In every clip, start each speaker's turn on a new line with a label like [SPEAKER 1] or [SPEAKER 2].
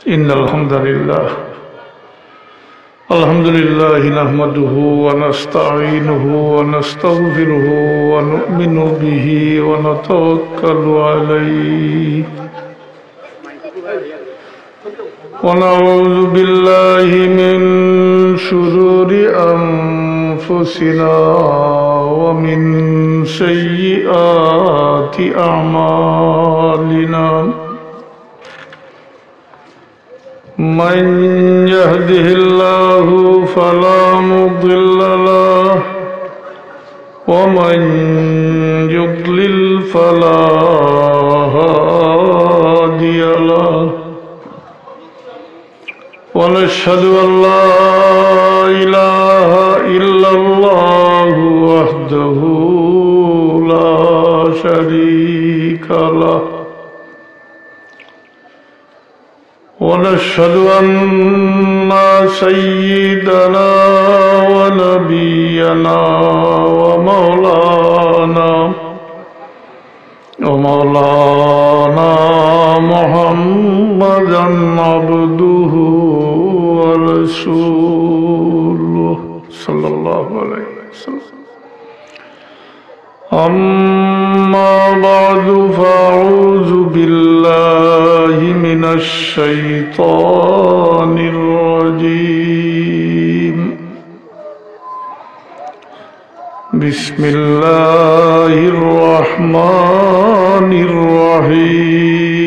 [SPEAKER 1] إن الحمد لله نحمده ونستعينه ونستغفره ونؤمن به ونتوكل عليه ونعوذ بالله من شرور أنفسنا ومن سيئات أعمالنا من يهده الله فلا مضل له ومن يضلل فلا هادي له ونشهد أن لا إله إلا الله وحده لا شريك له ونشهد أن سيدنا ونبينا ومولانا محمدا عبده ورسوله صلى الله عليه وسلم أما بعد فأعوذ بالله من الشيطان الرجيم بسم الله الرحمن الرحيم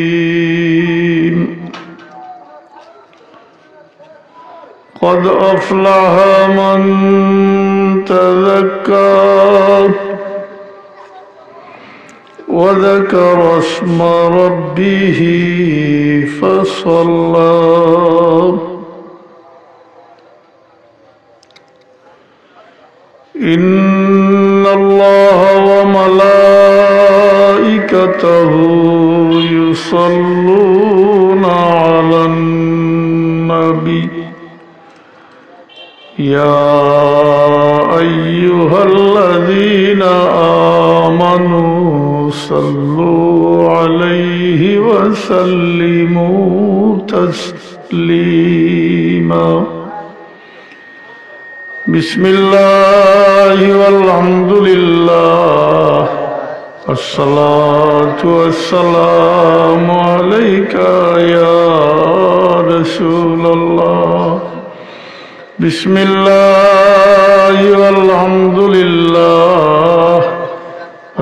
[SPEAKER 1] قد أفلح من تزكى وذكر اسم ربه فصلى إن الله وملائكته يصلون على النبي يا أيها الذين آمنوا صلوا عليه وسلموا تسليما بسم الله والحمد لله الصلاة والسلام عليك يا رسول الله بسم الله والحمد لله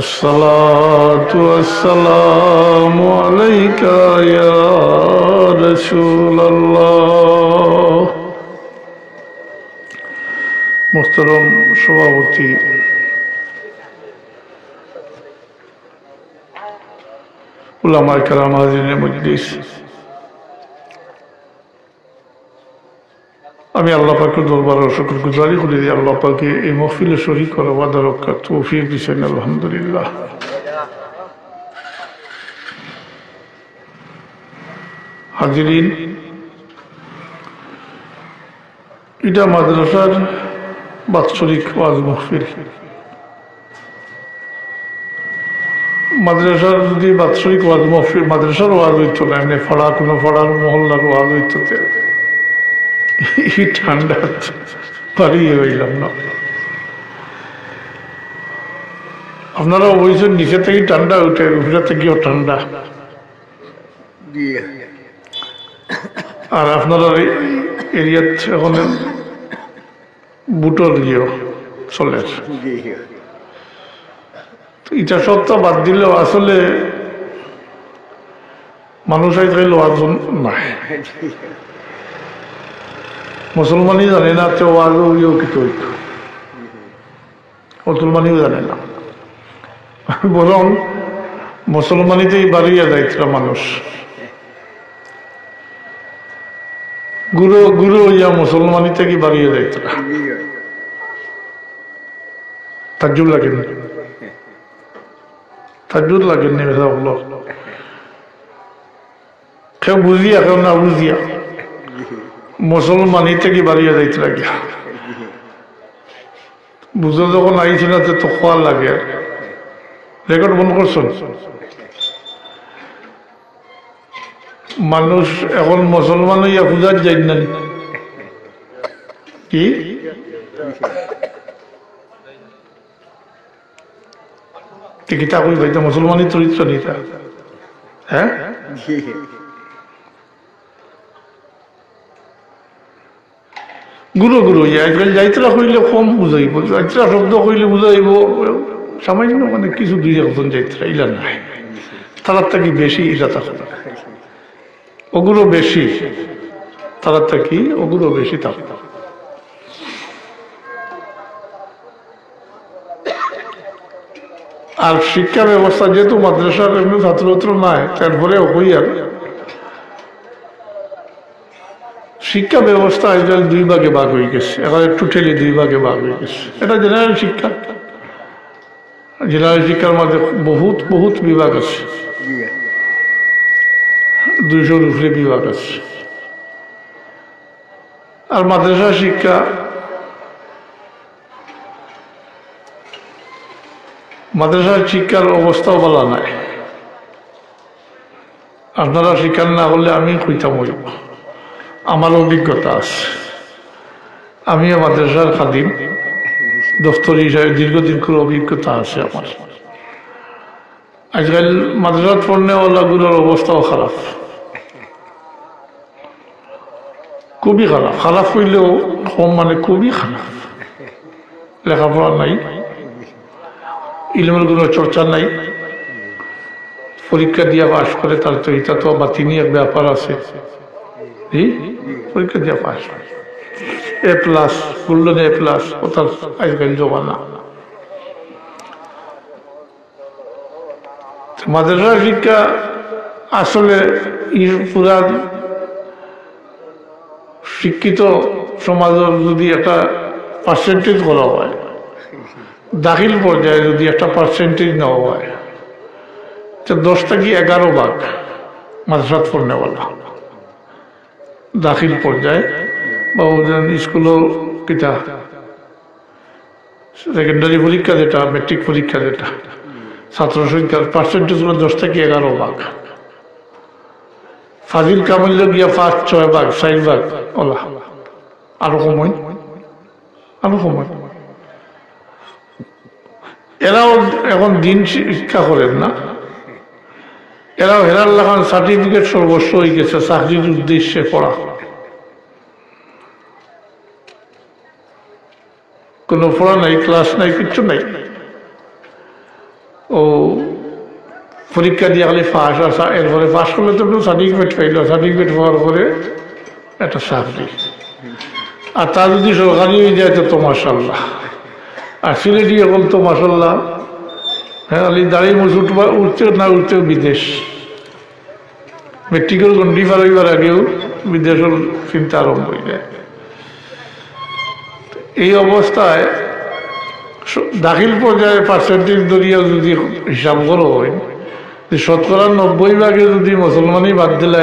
[SPEAKER 1] الصلاة والسلام عليك يا رسول الله محترم সভাপতি উলামায়ে কেরাম হাজিরিনে মজলিস আমি আল্লাহ পাকের দরবারে শুকরগুজারি করি যে আল্লাহ পাকে এই মাহফিলে শরীক করা ওয়াদা রক্ষার তৌফিক দিয়েছেন আলহামদুলিল্লাহ। হাজিরিন, এটা মাদ্রাসার বাৎসরিক ওয়াজ মাহফিল। মাদ্রাসার যদি বাৎসরিক ওয়াজ মাহফিল মাদ্রাসার ওয়াজ হইতো না, এমনি ফড়া কোনো ফড়ার মহল্লার ওয়াজ হইতো, এই ঠান্ডা পারিয়ে হইলাম না। আপনারা অবশ্য নিচে থেকে ঠান্ডা উঠে, উপরে থেকেও ঠান্ডা, আর আপনারা এরিয়াত এখন বুটোর ইয়েও চলে। ইটা সপ্তাহ বাদ দিলেও আসলে মানুষ আইতে ওয়াজ নাই, মুসলমানই জানে না তো ওয়াজ কি হইত, মুসলমানই জানে না, বরং মুসলমানিতেই বাড়িয়ে যাইছিল মানুষ। গুরু গুরু হইয়া মুসলমানি থেকে বাড়িয়ে যাইছিল। তাজ্জুব লাগেন, তাজ্জুব লাগেন নি বলো, কেউ বুঝিয়া কেউ না বুঝিয়া মুসলমানি থেকে বাড়িয়ে যাইছিল গিয়া। বুঝো যখন আইছিল তো খোয়ার লাগে। রেকর্ড বন্ধ করছেন? মানুষ এখন মুসলমান হইয়া পূজার যাই না কি কিতা কই ভাই মুসলমানই চরিত্র নিতা হ্যাঁ গুরু গুরু আজকাল যাইতরা কইলে কম বুঝাইব যাইতরা শব্দ কইলে বুঝাইব সামান্য মানে কিছু দুই একজন যাইতরা ইলা নাই তারার থাকি বেশি ইলা থাকো ওগুলো বেশি তারার থাকি ওগুলো বেশি থাকো আর শিক্ষা ব্যবস্থা যেহেতু মাদ্রাসার এমনি ছাত্রছাত্র নাই তারপরে হই আর শিক্ষা ব্যবস্থা আজকাল দুই ভাগে ভাগ হয়ে গেছে এখন একটু ঠেলে দুই ভাগে ভাগ হয়ে গেছে এটা জেনারেল শিক্ষা জেনারেল শিক্ষার মধ্যে বহুত বহুত বিভাগ আছে 200-র উপরে বিভাগ আছে আর মাদ্রাসা শিক্ষা মাদ্রাসার শিক্ষার অবস্থাও বলা নাই আপনারা শিক্ষা না করলে আমি কইতাম হইব আমার অভিজ্ঞতা আছে আমিও মাদ্রাসার খাদিম দফতরি হিসাবে দীর্ঘদিন করে অভিজ্ঞতা আছে আমার আজকাল মাদ্রাসার পড়নেওয়ালাগুলোর অবস্থাও খারাপ খুবই খারাপ খারাপ হইলেও কম মানে খুবই খারাপ লেখাপড়া নাই ইলমের কোনো চর্চা নাই পরীক্ষা দিয়া পাস করে তার তো এটা তো বাতিনি এক ব্যাপার আছে পরীক্ষা দিয়া পাস A+, গোল্ডেন A+, ওটার আজকাল জমানা মাদ্রাসা শিক্ষা আসলে পুরা শিক্ষিত সমাজের যদি একটা পার্সেন্টেজ করা হয় দাখিল পর্যায়ে যদি একটা পার্সেন্টেজ নেওয়া হয় তো 10 থেকে 11 ভাগ মাদ্রাসাত পড়নেওয়ালা দাখিল পর্যায়ে বা স্কুলও কিতা সেকেন্ডারি পরীক্ষা যেটা মেট্রিক পরীক্ষা যেটা ছাত্র সংখ্যার পার্সেন্টেজগুলো 10 থেকে 11 ভাগ ফাজিল কামিল গিয়া 5-6 ভাগ 4 ভাগ ওলা আরো সময় এরাও এখন দিন শিক্ষা করেন না এরাও হেরার লাগান সার্টিফিকেট সর্বস্ব হয়ে গেছে চাকরির উদ্দেশ্যে পড়া কোনো পড়া নাই ক্লাস নাই কিচ্ছু নাই ও পরীক্ষা দিয়ে খালি পাস আসা এরপরে পাস করলে তো সার্টিফিকেট পাইল সার্টিফিকেট পাওয়ার পরে একটা চাকরি আর তা যদি সরকারি হয়ে যায় তো মাশাআল্লাহ আর সিলেটি এখন তো মাশাআল্লাহ হ্যাঁ খালি দাঁড়িয়ে মুছ উঠতে না উঠতেও বিদেশ মেট্রিকের গন্ডি পার হইবার আগেও বিদেশের চিন্তা আরম্ভ হয়ে যায় এই অবস্থায় দাখিল পর্যায়ে পার্সেন্টেজ ধরিয়া যদি হিসাব করো হয় শতকরা 90 ভাগে যদি মুসলমানই বাদ দিলে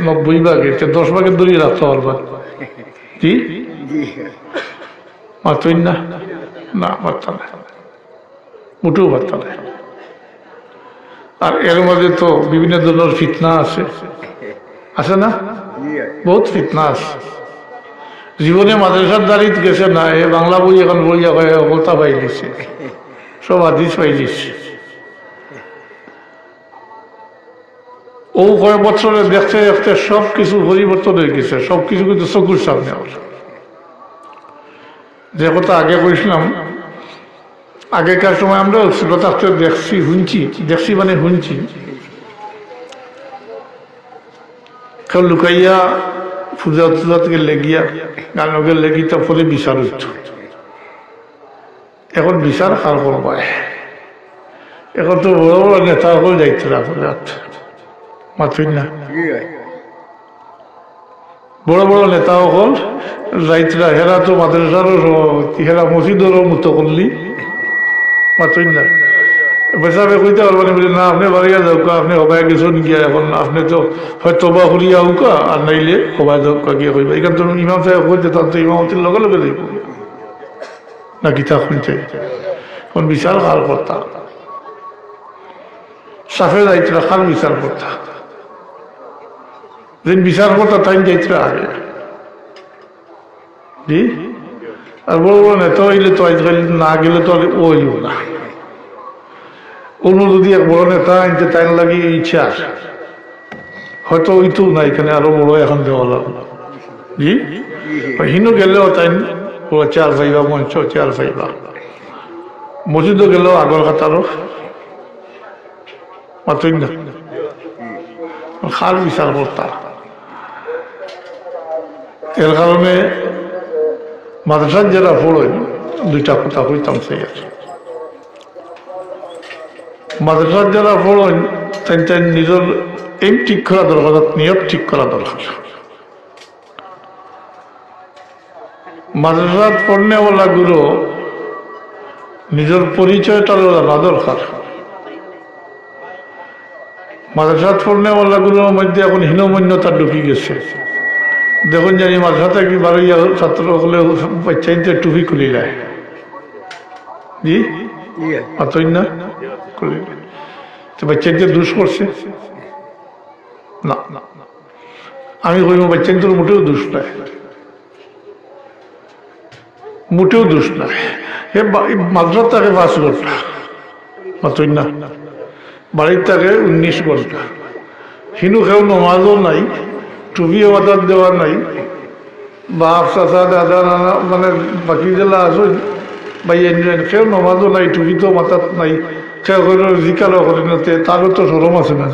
[SPEAKER 1] 90 ভাগে 10 ভাগে ধরিয়ে রাখতে পারবা জি মাত্রই না না পারতা না মোটেও পারতা না আর এর মধ্যে তো বিভিন্ন ধরনের ফিতনা আছে না বহুত ফিতনা আছে জীবনে মাদ্রাসার দাঁড়িয়ে গেছে না এ বাংলা বই এখন বইয়া কথা পাই দিচ্ছে সব হাদিস পাই দিচ্ছে ও কয়েক বছরে দেখতে দেখতে সব কিছু পরিবর্তন হয়ে গেছে সব কিছু কিন্তু চকুর সামনে যে কথা আগে কইছিলাম আগেকার সময় আমরা ছিল থাকতে দেখছি মানে শুনছি কেউ লুকাইয়া পূজা টুজা থেকে লেগিয়া গানকে লেগি তারপরে বিচার হইত এখন বিচার কার করবায় এখন তো বড় বড় নেতা সকল যাইতে মাত্রই না বড় বড় নেতা সকল যাইতরা হেরা তো মাদ্রাসারও সভাপতি হেরা মসজিদেরও মতো করলি মাত্রই না বেসাবে কইতে পারবেন বলে না আপনি বাড়িয়া যাওকা আপনি হবাই গেছেন গিয়া এখন আপনি তো হয়তো বা হরিয়া উকা আর নাইলে হবাই যাওকা গিয়ে কইবা এখান তো ইমাম সাহেব কইতে তার তো ইমামতির লগে লগে যাইব না গীতা শুনতে এখন বিচার কার কর্তা সাফে যাইতরা কার বিচার কর্তা যেন বিচার কথা তাই যাইতে আগে জি আর বড় বড় নেতা হইলে তো আজকাল না গেলে তো আর ওইব না কোনো যদি এক বড় নেতা আনতে তাই লাগে ইচ্ছা হয়তো ওইতো না এখানে আরো বড় এখন দেওয়া লাগলো জি হিনু গেলেও তাই পুরো চেয়ার পাইবা মঞ্চ চেয়ার পাইবা মসজিদও গেলেও আগর কাতারও মাত্রই না খার বিচার করতাম এর কারণে মাদ্রাসার যারা পড়েন দুইটা কথা হইতাম সেই আছে মাদ্রাসার যারা পড়েন তাই তাই নিজের এম ঠিক করা দরকার নিয়ত ঠিক করা দরকার মাদ্রাসাত পড়নেওয়ালা গুলো নিজের পরিচয়টা জানা দরকার মাদ্রাসাত পড়নেওয়ালা গুলোর মধ্যে এখন হীনমন্যতা ঢুকি গেছে দেখুন জানি মাদ্রাসা কি বারো ছাত্র হলে বাচ্চাইতে টুপি খুলি যায় জি মাতই না খুলি তো বাচ্চাইতে দুষ করছে না আমি কইব বাচ্চাইতে মোটেও দুষ নাই মোটেও দোষ না হে মাদ্রাসা থাকে 5 ঘন্টা মাতই না বাড়ির থাকে 19 ঘন্টা হিনু কেউ নমাজও নাই টুপিও বাতার দেওয়া নাই বাপ চাচা দাদা নানা মানে বাকি জেলা আসুন ভাই কেউ নমাজও নাই টুপি তো মাথাত নাই কেউ করে জিকারও করে নাতে তারও তো সরম আছে না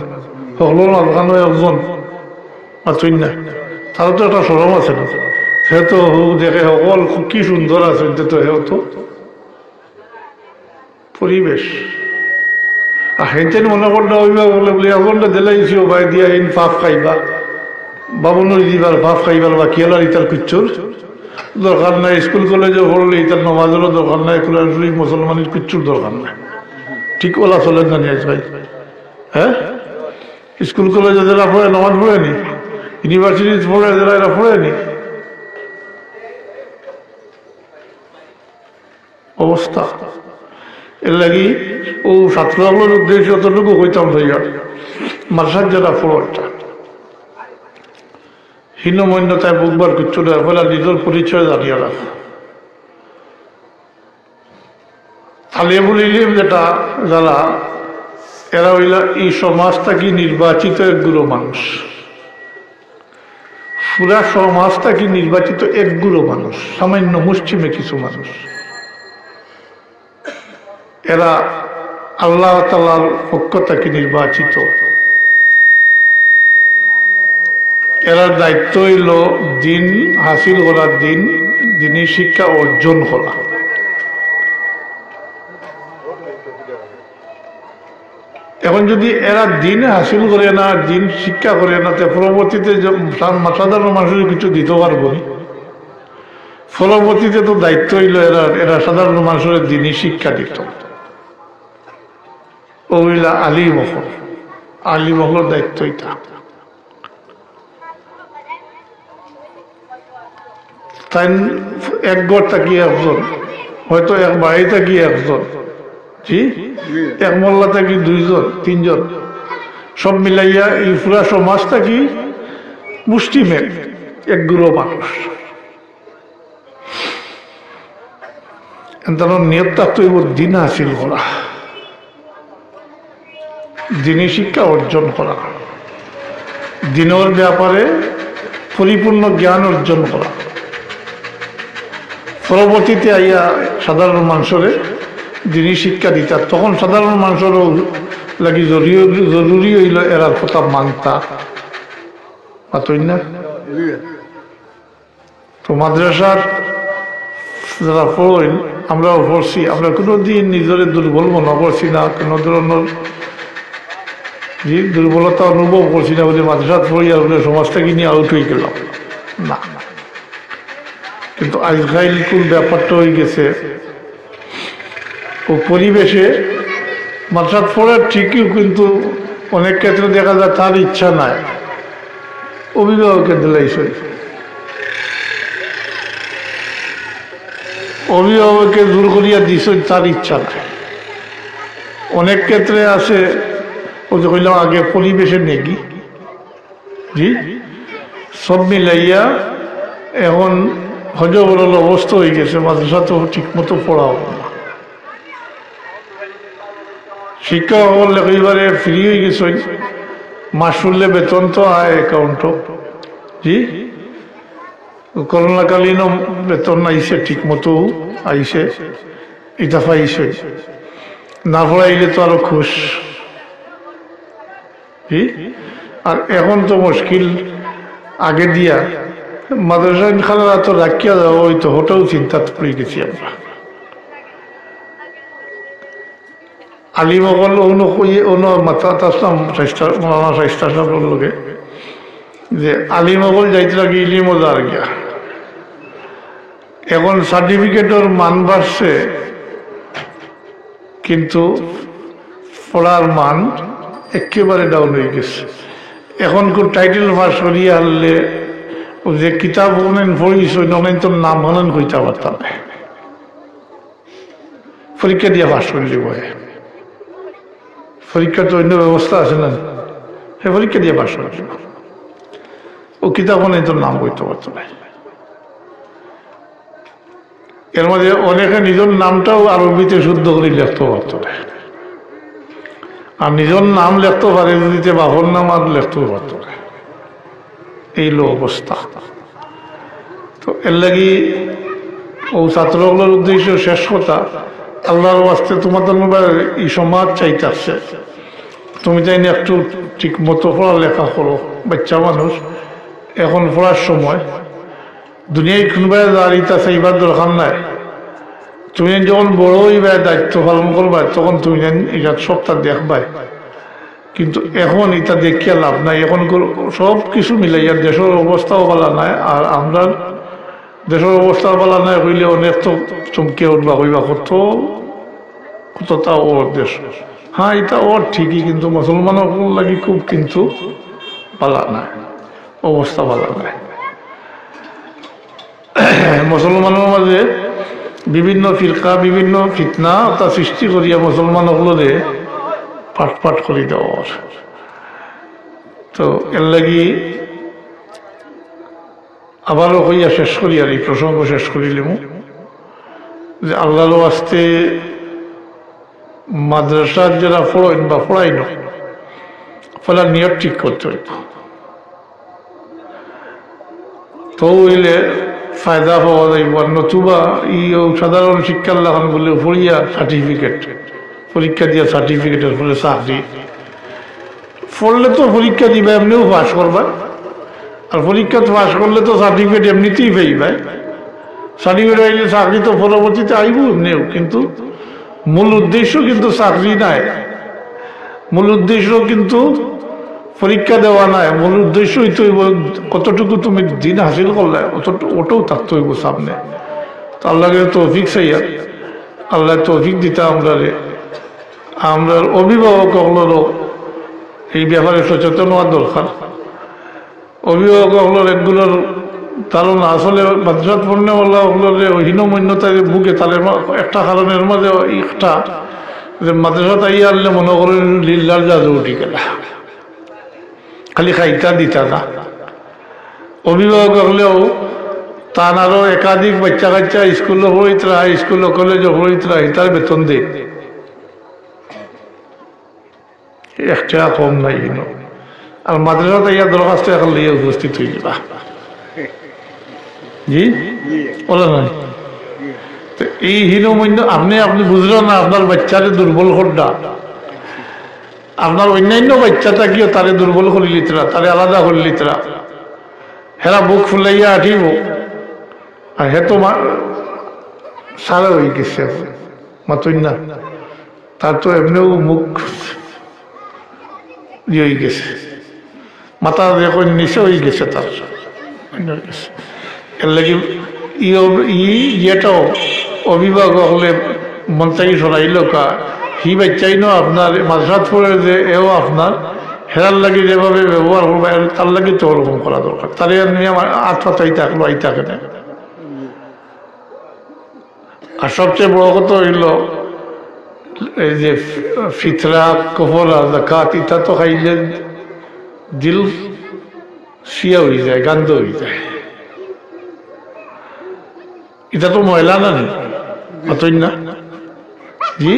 [SPEAKER 1] সকলের মাঝখানে একজন মাতই না তারও তো একটা সরম আছে না সে তো দেখে সকল কি সুন্দর আছে তো সেও তো পরিবেশ আর হেঁটেন মনে করতে হইবা বলে বলে এখনটা দিলাইছি ভাই দিয়া ইন পাপ খাইবা বাবুনুর দিবার পাপ খাইবার বা কেলার ইতার কিচ্ছুর দরকার নাই স্কুল কলেজে পড়লে ইতার নমাজেরও দরকার নাই কুলারি মুসলমানের কিচ্ছুর দরকার নাই ঠিক ওলা চলেন না নিয়ে ভাই হ্যাঁ স্কুল কলেজে যারা পড়ে নমাজ পড়েনি ইউনিভার্সিটি পড়ে যারা এরা পড়েনি অবস্থা এর লাগি ও ছাত্রগুলোর উদ্দেশ্যে অতটুকু হইতাম ভাইয়া মাদ্রাসার যারা পড়টা হীনমন্যতায় বুকবার কিচ্ছু না ফলে নিজের পরিচয় জানিয়ে রাখা তালিবুল ইলম যেটা যারা এরা হইলা এই সমাজটা কি নির্বাচিত একগুলো মানুষ পুরা সমাজটা কি নির্বাচিত একগুলো মানুষ সামান্য মুসলিমে কিছু মানুষ এরা আল্লাহ তাআলার পক্ষ থেকে নির্বাচিত এরা দায়িত্ব হইল দিন হাসিল করার দিনই শিক্ষা অর্জন করা এখন যদি এরা দিন হাসিল করে না দিন শিক্ষা করে না তো পরবর্তীতে সাধারণ মানুষের কিছু দিতে পারবো না পরবর্তীতে তো দায়িত্ব হইল এরা সাধারণ মানুষের দিনই শিক্ষা দিত ওইলা আলিমহলের দায়িত্ব এটা তাই এক ঘর তাকিয়ে একজন হয়তো এক বাড়ি তাকিয়ে একজন জি এক মোল্লা থাকি 2 জন 3 জন সব মিলাইয়া এই পুরা সমাজটা কি মুষ্টিমেয় একগুলো মানুষ নিয়তটা তো দিন হাসিল করা দিনী শিক্ষা অর্জন করা দিনের ব্যাপারে পরিপূর্ণ জ্ঞান অর্জন করা পরবর্তীতে আইয়া সাধারণ মানুষের দিনী শিক্ষা দিতা তখন সাধারণ মানুষেরও লাগি জরুরি হইল এরার কথা মানতা পাতই না তো মাদ্রাসার যারা পড়েন আমরাও পড়ছি আমরা কোনোদিন নিজের দুর্বল মনে করছি না কোনো ধরনের দুর্বলতা অনুভব করছি না বলে মাদ্রাসাত পড়ি আর বলে সমাজটাকে নিয়ে আউট হয়ে গেলাম না কিন্তু আজকাল কোন ব্যাপারটা হয়ে গেছে ও পরিবেশে মাদ্রাসাত পড়ার ঠিকই কিন্তু অনেক ক্ষেত্রে দেখা যায় তার ইচ্ছা নাই অভিভাবকের দিলাইছে অভিভাবককে দূর করিয়া দিছ তার ইচ্ছা নাই অনেক ক্ষেত্রে আছে ও যে কইলাম আগে পরিবেশে নেগি জি সব মিলাইয়া এখন হজবরল অবস্থা হয়ে গেছে, মাদ্রাসা তো ঠিক মতো পড়াও না। শিক্ষক একেবারে ফ্রি হয়ে গেছে, মাস শুনলে বেতন তো আয় অ্যাকাউন্টও। জি, করোনাকালীন বেতন আইসে, ঠিক মতো আইসে, এটা পাইছে। না পড়াইলে তো আরো খুশ। জি, আর এখন তো মুশকিল। আগে দিয়া মাদ্রাসা খালা তো রাখিয়া দেওয়া হইতো, ওটাও চিন্তা পড়ে গেছি আমরা। আলিমগল স্বাস্থ্য লোকে যে আলিমগল যাইতে লাগে ইলিমও যার গিয়া। এখন সার্টিফিকেটের মান বাড়ছে, কিন্তু পড়ার মান একেবারে ডাউন হয়ে গেছে। এখন কোন টাইটেল পাস করিয়া আনলে যে কিতাব পড়িস অনেক তোর নাম হলেন কইতে পারতাম না, পরীক্ষা দিয়ে পাস করে দিব। পরীক্ষার তো অন্য ব্যবস্থা আছে না, সে পরীক্ষা দিয়ে পাস করে দিব। ও কিতাব অনেক তোর নাম কইতে পারতো না। এর মধ্যে অনেকে নিজের নামটাও আরবিতে শুদ্ধ করে লিখতে পারতো না, আর নিজের নাম লিখতে পারে দিতে বাবর নাম আর লিখতেও পারতো না। এই লো অবস্থা। তো এর লাগি ও ছাত্রগুলোর উদ্দেশ্য শেষ কথা, আল্লাহর ওয়াস্তে তোমাদের এই সমাজ চাইতে আসছে, তুমি চাই না একটু ঠিক মতো পড়ালেখা করো। বাচ্চা মানুষ, এখন পড়ার সময়, দুনিয়ায় কোনবাই দাঁড়িয়ে চাইবার দরকার নাই। তুমি যখন বড় হইবাই, দায়িত্ব পালন করবা, তখন তুমি এটা সবটা দেখবাই। কিন্তু এখন এটা দেখিয়া লাভ নাই। এখন সব কিছু মিলাইয়া দেশের অবস্থাও বলা নাই, আর আমরা দেশের অবস্থা বলা নাই হইলে অনেক তো চমকে উঠবা, হইবা কতটা ওর দেশ। হ্যাঁ, এটা ওর ঠিকই, কিন্তু মুসলমানের লাগি খুব কিন্তু বলা নাই, অবস্থা বলা নাই। মুসলমানের মাঝে বিভিন্ন ফিরকা, বিভিন্ন ফিতনা তা সৃষ্টি করিয়া মুসলমান হলরে পাট করি দেওয়ার। তো এর লাগি আবারও হইয়া শেষ করি, আর এই প্রসঙ্গ শেষ করিলাম যে আল্লাহর ওয়াস্তে মাদ্রাসার যারা পড়েন বা পড়াইন, ফলার নিয়ত ঠিক করতে হইত। তো হইলে ফায়দা পাওয়া যাইব। নতুবা সাধারণ শিক্ষার লাগান বলে পড়িয়া সার্টিফিকেট, পরীক্ষা দিয়া সার্টিফিকেটের ফলে চাকরি পড়লে তো পরীক্ষা দিবা, এমনিও পাস করবা। আর পরীক্ষা পাস করলে তো সার্টিফিকেট এমনিতেই পাইবা। সার্টিফিকেট আইলে চাকরি তো পরবর্তীতে আইব এমনিও, কিন্তু মূল উদ্দেশ্য কিন্তু চাকরি নাই। মূল উদ্দেশ্য কিন্তু পরীক্ষা দেওয়া নাই। মূল উদ্দেশ্য হইতে হইব কতটুকু তুমি দিন হাসিল করলে ওটাও থাকতে হইব সামনে। তো আল্লাহকে তৌফিক চাইয়া, আল্লাহ তৌফিক দিতে আমরা অভিভাবক হলেরও এই ব্যাপারে সচেতন হওয়া দরকার। অভিভাবক হলের একগুলোর ধারণা আসলে মাদ্রাসাত পড়নে হলে হীনমন্যতার বুকে তাদের একটা কারণের মাঝে একটা যে মাদ্রাসাত আইয়া আনলে মনে করেন লিল্লার জাদু উঠি গেলা, খালি খাইতা দিতা না। অভিভাবক হলেও তার আরো একাধিক বাচ্চা কাচ্চা স্কুলে পড়িতরা, স্কুল কলেজে পড়িতরা, তার বেতন দেয় একটা কম নাই। আর মাদ্রাসাতে ইয়া দরখাস্ত এখন লিয়ে উপস্থিত হয়ে যাবা। জি বলে নাই এই হীনমন্য আপনি বুঝলেন না, আপনার বাচ্চারে দুর্বল করডা, আপনার অন্যান্য বাচ্চাটা কিও তারে দুর্বল করে লিতরা, তারে আলাদা করে লিতরা, হেরা বুক ফুলাইয়া আঠিব। আর হে তো সারা হয়ে গেছে মাতই না, তার তো এমনিও মুখ ইয়ে হয়ে গেছে, মাথা এখন নিচে হয়ে গেছে তার। এর লাগে ইয়েটাও অভিভাবক হলে মন থেকে সরাইল কা হি বাচ্চাই ন আপনার মাদ্রাসাত পড়ে যে এও আপনার হেরার লাগে যেভাবে ব্যবহার করবো তার লাগে তো ওরকম করা দরকার। তারে নিয়ে আমার আত্মাই থাকলো আই থাকে না। আর সবচেয়ে বড় কথা হইল এই যে ফিতরা, কফরা, যাকাত, ইটা তো খাইলে দিল শিয়া হয়ে যায়, গান্ধ হয়ে যায়। এটা তো ময়লা না নি অতই না জি,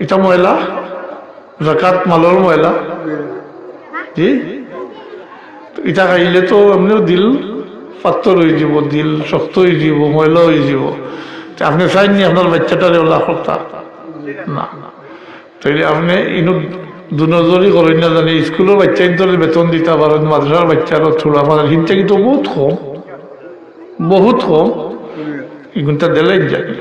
[SPEAKER 1] এটা ময়লা, জাকাত মালর ময়লা জি। এটা খাইলে তো এমনিও দিল পাত্তর হয়ে যাব, দিল শক্ত হয়ে যাব, ময়লা হয়ে যাব। আপনি চাইনি আপনার বাচ্চাটারে ওলা করতা না, তাইলে আপনি ইনো দুনজরই করেন না জানি। স্কুলের বাচ্চা ইন্তরে বেতন দিতে পারেন, মাদ্রাসার বাচ্চারও থোড়া মানে হিনটা কিন্তু বহুত কম, বহুত কম। এগুনটা দিলেন জানি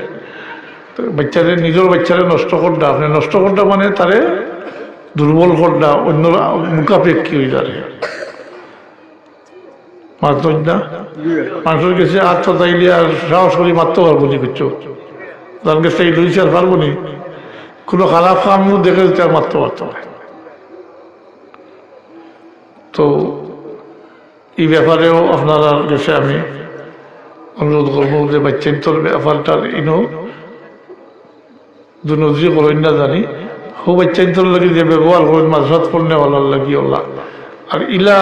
[SPEAKER 1] বাচ্চাদের, নিজের বাচ্চারে নষ্ট করডা, আপনি নষ্ট করডা মানে তারে দুর্বল করডা, অন্যরা মুখাপেক্ষী হয়ে যাবে। মারতেন না, মানুষের কাছে আত্মা চাইলে আর সাহস করি মারতে পারবো নি কিছু, তার কাছে এই লইছে আর পারবো নি, কোনো খারাপ কামও দেখে দিতে আর মারতে পারতো না। তো এই ব্যাপারেও আপনার কাছে আমি অনুরোধ করবো যে বাচ্চান্তর ব্যাপারটার ইনো দুনজি করেন না জানি, হো বাচ্চান্তর লাগি যে ব্যবহার করেন মাঝরাত পড়নে ওলার লাগি ওলা। আর ইলা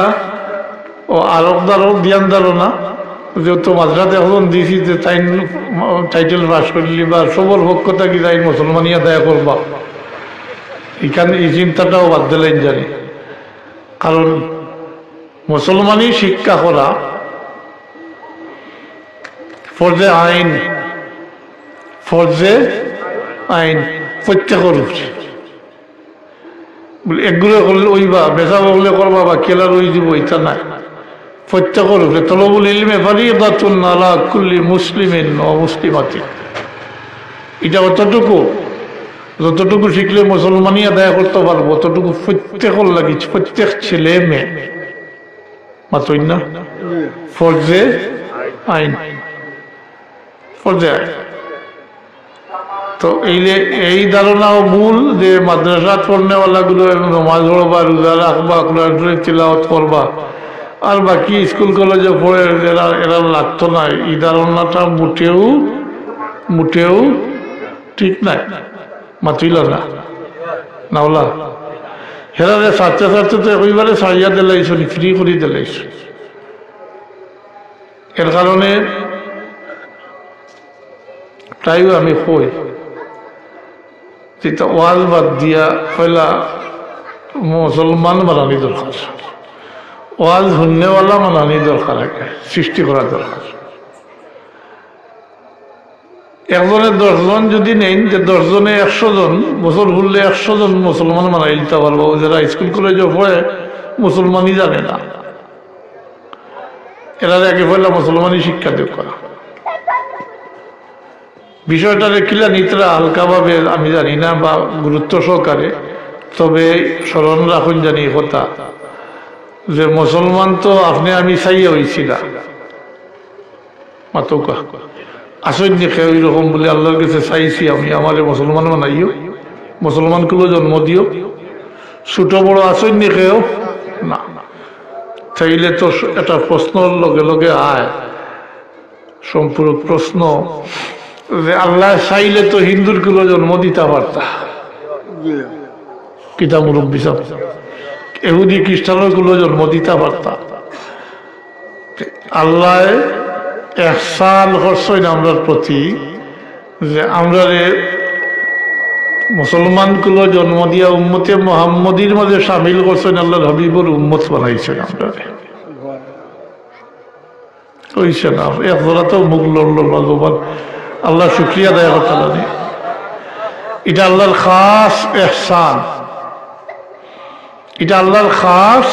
[SPEAKER 1] ও আরবদারও দিয়ানদারও না, যেহেতু মাঝরাতে এখন দিছি যে তাই টাইটেল পাস করলি বা সবর পক্ষ থাকি তাই মুসলমানিয়া দায়া করবা, এখানে এই চিন্তাটাও বাদ দিলেন জানি। কারণ মুসলমানি শিক্ষা করা ফরজে আইন, ফরজে আইন প্রত্যেকের উপরে। একগুলো করলে ওইবা, বেচা বগলে করবা বা কেলার ওই দিব, এটা নাই, প্রত্যেকের উপরে। তলবুল ইলমে ফারিদাতুন আলা কুল্লি মুসলিমিন ওয়া মুসলিমাতিন। এটা অতটুকু, যতটুকু শিখলে মুসলমানি আদায় করতে পারবো, অতটুকু প্রত্যেকের লাগি, প্রত্যেক ছেলে মেয়ে মাতই না ফরজে আইন, ফরজে আইন। তো এই ধারণাও মূল যে মাদ্রাসা পড়নেওয়ালা গুলো নমাজ পড়বা, রোজা রাখবা, কোরআন শরীফ তিলাওয়াত করবা, আর বাকি স্কুল কলেজে পড়ে এরা লাগতো না, এই ধারণাটা মোটেও ঠিক নাই। মাতিল না নাওলা হেরারে ছাত্র ছাত্র তো একইবারে সারিয়া দিলাইছ, ফ্রি করে দিলাইছ। এর কারণে তাইও আমি কই যেটা ওয়াজ বাদ দিয়া পয়লা মুসলমান বানানি দরকার, ওয়াজ শুননেওয়ালা বানানি দরকার, সৃষ্টি করা দরকার। একজনের 10 জন যদি নেই, যে 10 জনে 100 জন বছর ঘুরলে 100 জন মুসলমান বানাই দিতে পারবো, যারা স্কুল কলেজে পড়ে মুসলমানই জানে না, এরা আগে পয়লা মুসলমানই শিক্ষা দেব করা। বিষয়টারে কিলা নিতরা হালকাভাবে আমি জানি না বা গুরুত্ব সহকারে, তবে স্মরণ রাখুন জানি কথা যে মুসলমান তো আপনি আমি চাইয়া হয়েছি না, মাতৌকা আসেন দেখে ওই রকম বলে আল্লাহর কাছে চাইছি আমি আমারে মুসলমান বানাইও, মুসলমানগুলো জন্ম দিও, ছোট বড় আসেন দেখেও না। চাইলে তো একটা প্রশ্নর লগে লগে আয় সম্পূর্ণ প্রশ্ন যে আল্লাহ চাইলে তো হিন্দুর গুলো জন্ম দিতে পারতা, কিতা মুরব্বী সাহেব, এহুদি খ্রিস্টানের গুলো জন্ম দিতে পারতা। আল্লাহ ইহসান করছেন আমরার প্রতি যে আমরা মুসলমান গুলো জন্ম দিয়া উম্মতে মুহাম্মদীর মাঝে সামিল করছেন, আল্লাহর হাবিবুর উম্মত বানাইছেন আমরা কইছে না। একজোড়া তো মুখ লড়ল ভগবান, আল্লাহ শুক্রিয়া দেয় কথা জানি। এটা আল্লাহর খাস ইহসান, এটা আল্লাহর খাস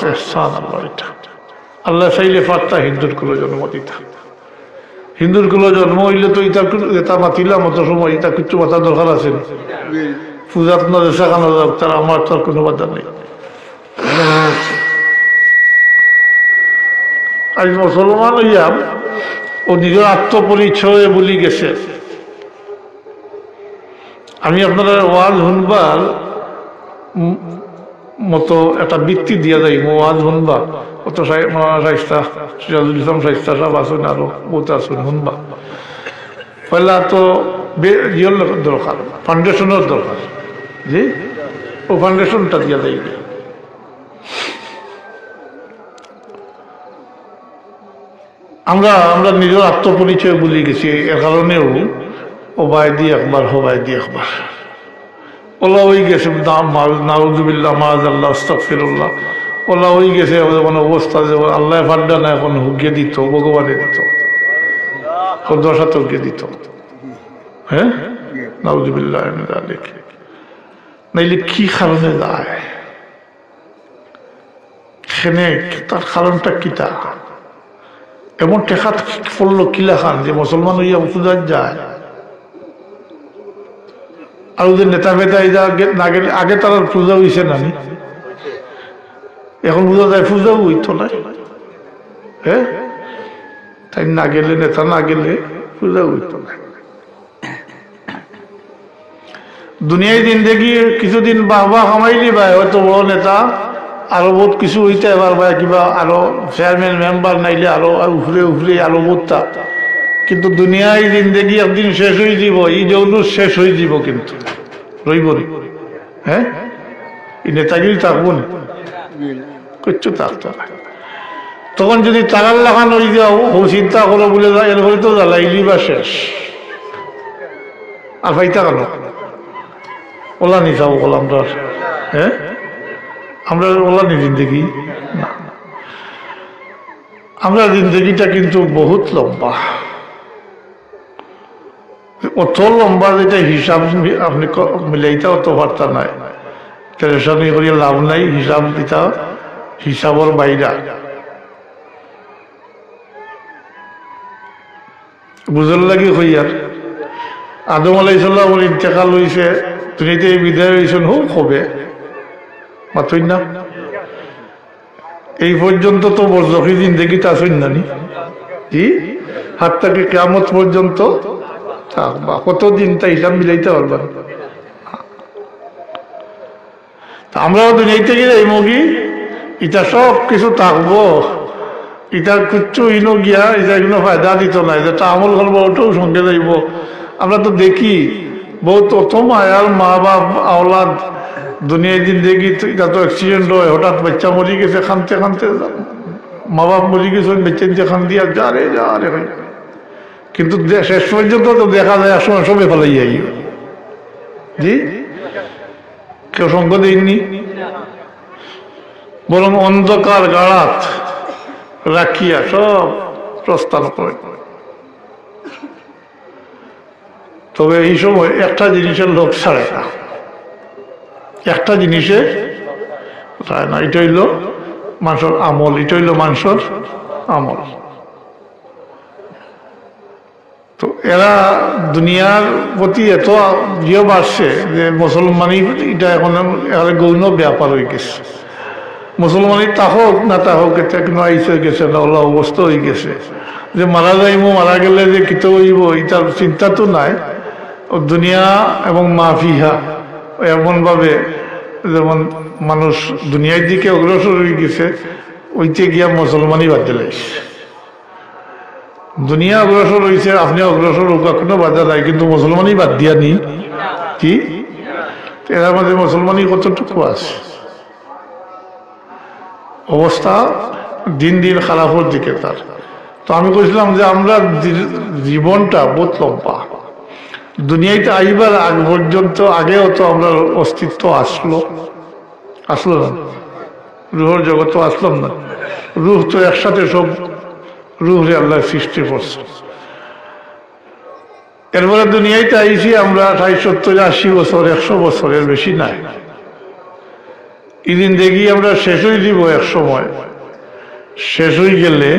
[SPEAKER 1] ইহসান। আল্লাহ এটা আল্লাহ চাইলে পারতা হিন্দুর কুলো জন্ম দিতা, হিন্দুর কুলো জন্ম হইলে তো এটা মাতিলাম অত সময়, এটা কিছু মাথা দরকার আছে, পূজাত না দেখানো যাক, তার আমার তার কোনো বাধা নেই। আজ মুসলমান হইয়া ও নিজের আত্মপরিচয় বলি গেছে। আমি আপনারা ওয়াজ শুনবার মতো একটা বৃত্তি দিয়া যাই, ওয়াজ শুনবা অত সিরাজুল ইসলাম শাইস্তা সাহেব আসুন, আরো বহুত আসুন শুনবা। পয়লা তো ইয়ের দরকার, ফাউন্ডেশনের দরকার, জি ও ফাউন্ডেশনটা দিয়া যাই। আমরা আমরা নিজের আত্মপরিচয় ভুলে গেছি, এর কারণেও ওবায়দি একবার হোবায়দি একবার ওলা হয়ে গেছে, নাউজুবিল্লাহ মাআযাল্লাহ আস্তাগফিরুল্লাহ, ওলা হয়ে গেছে যেমন অবস্থা, যেমন আল্লাহ ফাড্ডা না এখন হুকিয়ে দিত, ভগবানে দিত, দশাতকে দিত। হ্যাঁ, নাউজুবিল্লাহ মিন যালিক। নাইলে কি কারণে যায় সেখানে, তার কারণটা কিতা? এমন টেকাত পড়লো কিলা খান যে মুসলমান হইয়া পূজা যায়। আর ওদের নেতা ফেতা না গেলে, আগে তার পূজা হইছে না, এখন পূজা যায়, পূজাও হইতো না। হ্যাঁ, তাই না গেলে, নেতা না গেলে পূজা হইতো না। দুনিয়ায় জিন্দেগি কিছুদিন বাহবা কামাইলি ভাই, হয়তো বড় নেতা, আরো বহুত কিছু হইতে এবার ভাই, কিবা আরো চেয়ারম্যান মেম্বার নাইলে আরো উফরে উফরে আরো বহুতটা। কিন্তু দুনিয়ায় জিন্দেগি একদিন শেষ হয়ে যাব, এই জৌলুস শেষ হয়ে যাব, কিন্তু রইব নি। হ্যাঁ, এই নেতাগিরি থাকবো না, কিচ্ছু থাকতো না। তখন যদি তারার লাগান হয়ে যাও, ও চিন্তা করো বলে যায়, এরপরে তো জ্বালাইলি বা শেষ, আর ভাইতা কেন ওলা নি যাবো বল আমরা। হ্যাঁ, আমরা ওলা নি জিন্দেগি না, আমরা জিন্দেগিটা কিন্তু বহুত লম্বা, অত লম্বা যেটা হিসাব আপনি মিলাইতে অত বার্তা নাই, টেনশন করিয়া লাভ নাই, হিসাব দিতা হিসাবর বাইরা। বুঝল লাগি হইয়ার আদম আলাইহিস সালামের ইন্তেকাল হইছে, দুনিয়াতে বিদায় হয়েছেন, হোক হবে মাতই না। এই পর্যন্ত তো বরজখী জিন্দেগিতে আসেন না নি, জি, হাত থেকে কিয়ামত পর্যন্ত থাকবা, কতদিন তা হিসাব মিলাইতে পারবা। আমরাও দুনিয়াতে গিয়ে এই মগি এটা সব কিছু থাকবো, এটা কিচ্ছু ইনো গিয়া এটা কোনো ফায়দা দিত না, যেটা আমল করবো ওটাও সঙ্গে যাইব। আমরা তো দেখি বহুত প্রথম আয়ার মা বাপ আওলাদ দুনিয়ায় জিন্দেগি, এটা তো অ্যাক্সিডেন্ট হয়, হঠাৎ বাচ্চা মরি গেছে, খানতে খানতে মা বাপ মরি গেছে, বাচ্চা খান দিয়া যা রে হয়। কিন্তু শেষ পর্যন্ত তো দেখা যায় আসলে সবে ফেলাই যাই, জি, কেউ সঙ্গ দেয়নি, বরং অন্ধকার গাড়াত রাখিয়া সব প্রস্থান করে। তবে এই সময় একটা জিনিসের লোক ছাড়ে না, একটা জিনিসে ছাড়ে না, এটা হইল মানুষের আমল, এটা হইল মানুষের আমল। তো এরা দুনিয়ার প্রতি এত ইয়ে বাড়ছে যে মুসলমানই এটা এখন গৌণ ব্যাপার হয়ে গেছে। মুসলমানই তাহক না তাহক, এটা কোনো আইসে গেছে না, ওলা অবস্থা হয়ে গেছে যে মারা যাইব, মারা গেলে যে কিত হইব এটার চিন্তা তো নাই। দুনিয়া এবং মাফিহা এমনভাবে যেমন মানুষ দুনিয়ার দিকে অগ্রসর হয়ে গেছে, ওইতে গিয়া মুসলমানই বাদ দিলাইছে। দুনিয়া অগ্রসর হয়েছে, আপনি অগ্রসর হোক, কোনো বাধা নাই, কিন্তু মুসলমানই বাদ দিয়া নি, কি এর মধ্যে মুসলমানই কতটুকু আছে। অবস্থা দিন দিন খারাপের দিকে তার। তো আমি বলছিলাম যে আমরা জীবনটা বহুত লম্বা, দুনিয়াতে আইবার আগ পর্যন্ত আগেও তো আমরা অস্তিত্ব আসলো না, রুহের জগৎ আসলাম না, রুহ তো একসাথে সব রুহরে আল্লাহ সৃষ্টি করছে। এরপরে দুনিয়াতে আইছি আমরা 60, 70, 80 বছর, 100 বছরের বেশি নাই। এদিন দেখি আমরা শেষ হয়ে দিব, এক সময় শেষ হয়ে গেলে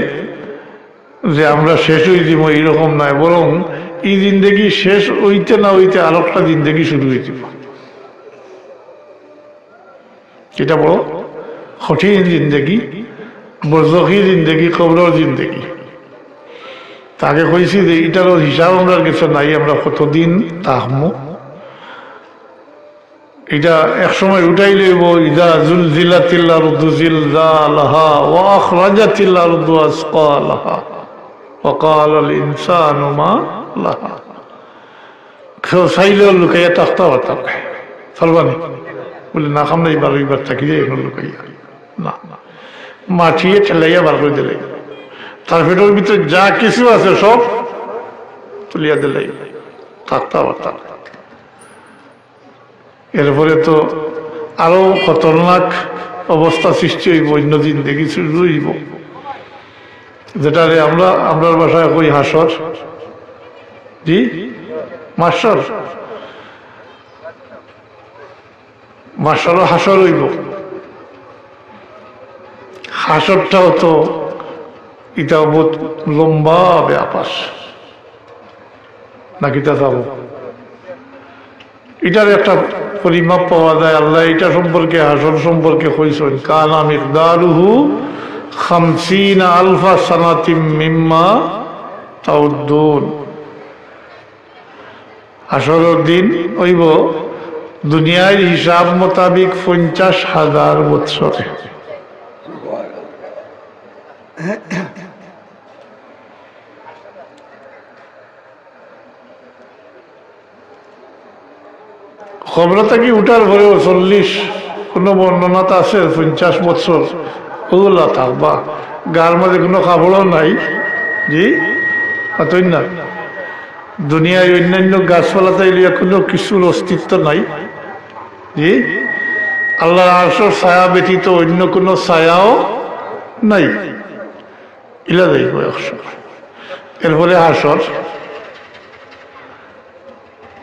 [SPEAKER 1] যে আমরা শেষ হয়ে দিব এইরকম নয়, বরং এই জিন্দেগি শেষ হইতে না হইতে আর একটা জিন্দেগি শুরু হয়ে যাব। এটা বড় কঠিন জিন্দেগি, বরজখী জিন্দেগি, কবরের জিন্দেগি। তাকে কইছি যে এটারও হিসাব আমরা কিছু নাই, আমরা কতদিন থাকবো এটা এক সময় উঠাই লইব। ইদা জুলজিলাতিল আরদু জিলজালাহা ওয়া আখরাজাতিল আরদু আসকালাহা ওয়া ক্বালাল ইনসানু মা লাহা। কেউ চাইলেও লুকাইয়া থাকতে পারতাম ফলবানি বলে না, খাম নাই এইবার থাকি যায়, এখন লুকাইয়া না, মাঠিয়ে ঠেলাইয়া বার করে দিলে। তার পেটের ভিতরে যা কিছু আছে সব তুলিয়া দিলাই থাকতে পারতাম। এরপরে তো আরো খতরনাক অবস্থা সৃষ্টি হইব, অন্য দিন দেখি শুরু হইব, যেটারে আমরার বাসায় কই হাসর। জি মাস্টার, মাস্টারও হাসর হইব। হাসরটাও তো এটা বহুত লম্বা ব্যাপার নাকি, তা যাব এটার একটা পরিমাপ পাওয়া যায়। আল্লাহ এটা সম্পর্কে, হাসর সম্পর্কে কইছেন, কানা মিকদারুহু 50 আলফা সানাতিম মিম্মা তাউদ্দুন। হাসরের দিন হইব দুনিয়ার হিসাব মোতাবিক 50,000 বৎসরে। খবর থাকি উঠার পরেও 40, কোনো বর্ণনাতে আছে 50 বছর ওগুলা থাকবা, গার মাঝে কোনো কাপড়ও নাই। জি তাই না, দুনিয়ায় অন্যান্য গাছপালাতে কোনো কিছুর অস্তিত্ব নাই। জি আল্লাহর আরশের ছায়া ব্যতীত অন্য কোনো ছায়াও নাই। ইলা যাইব একসময়। এরপরে হাসর,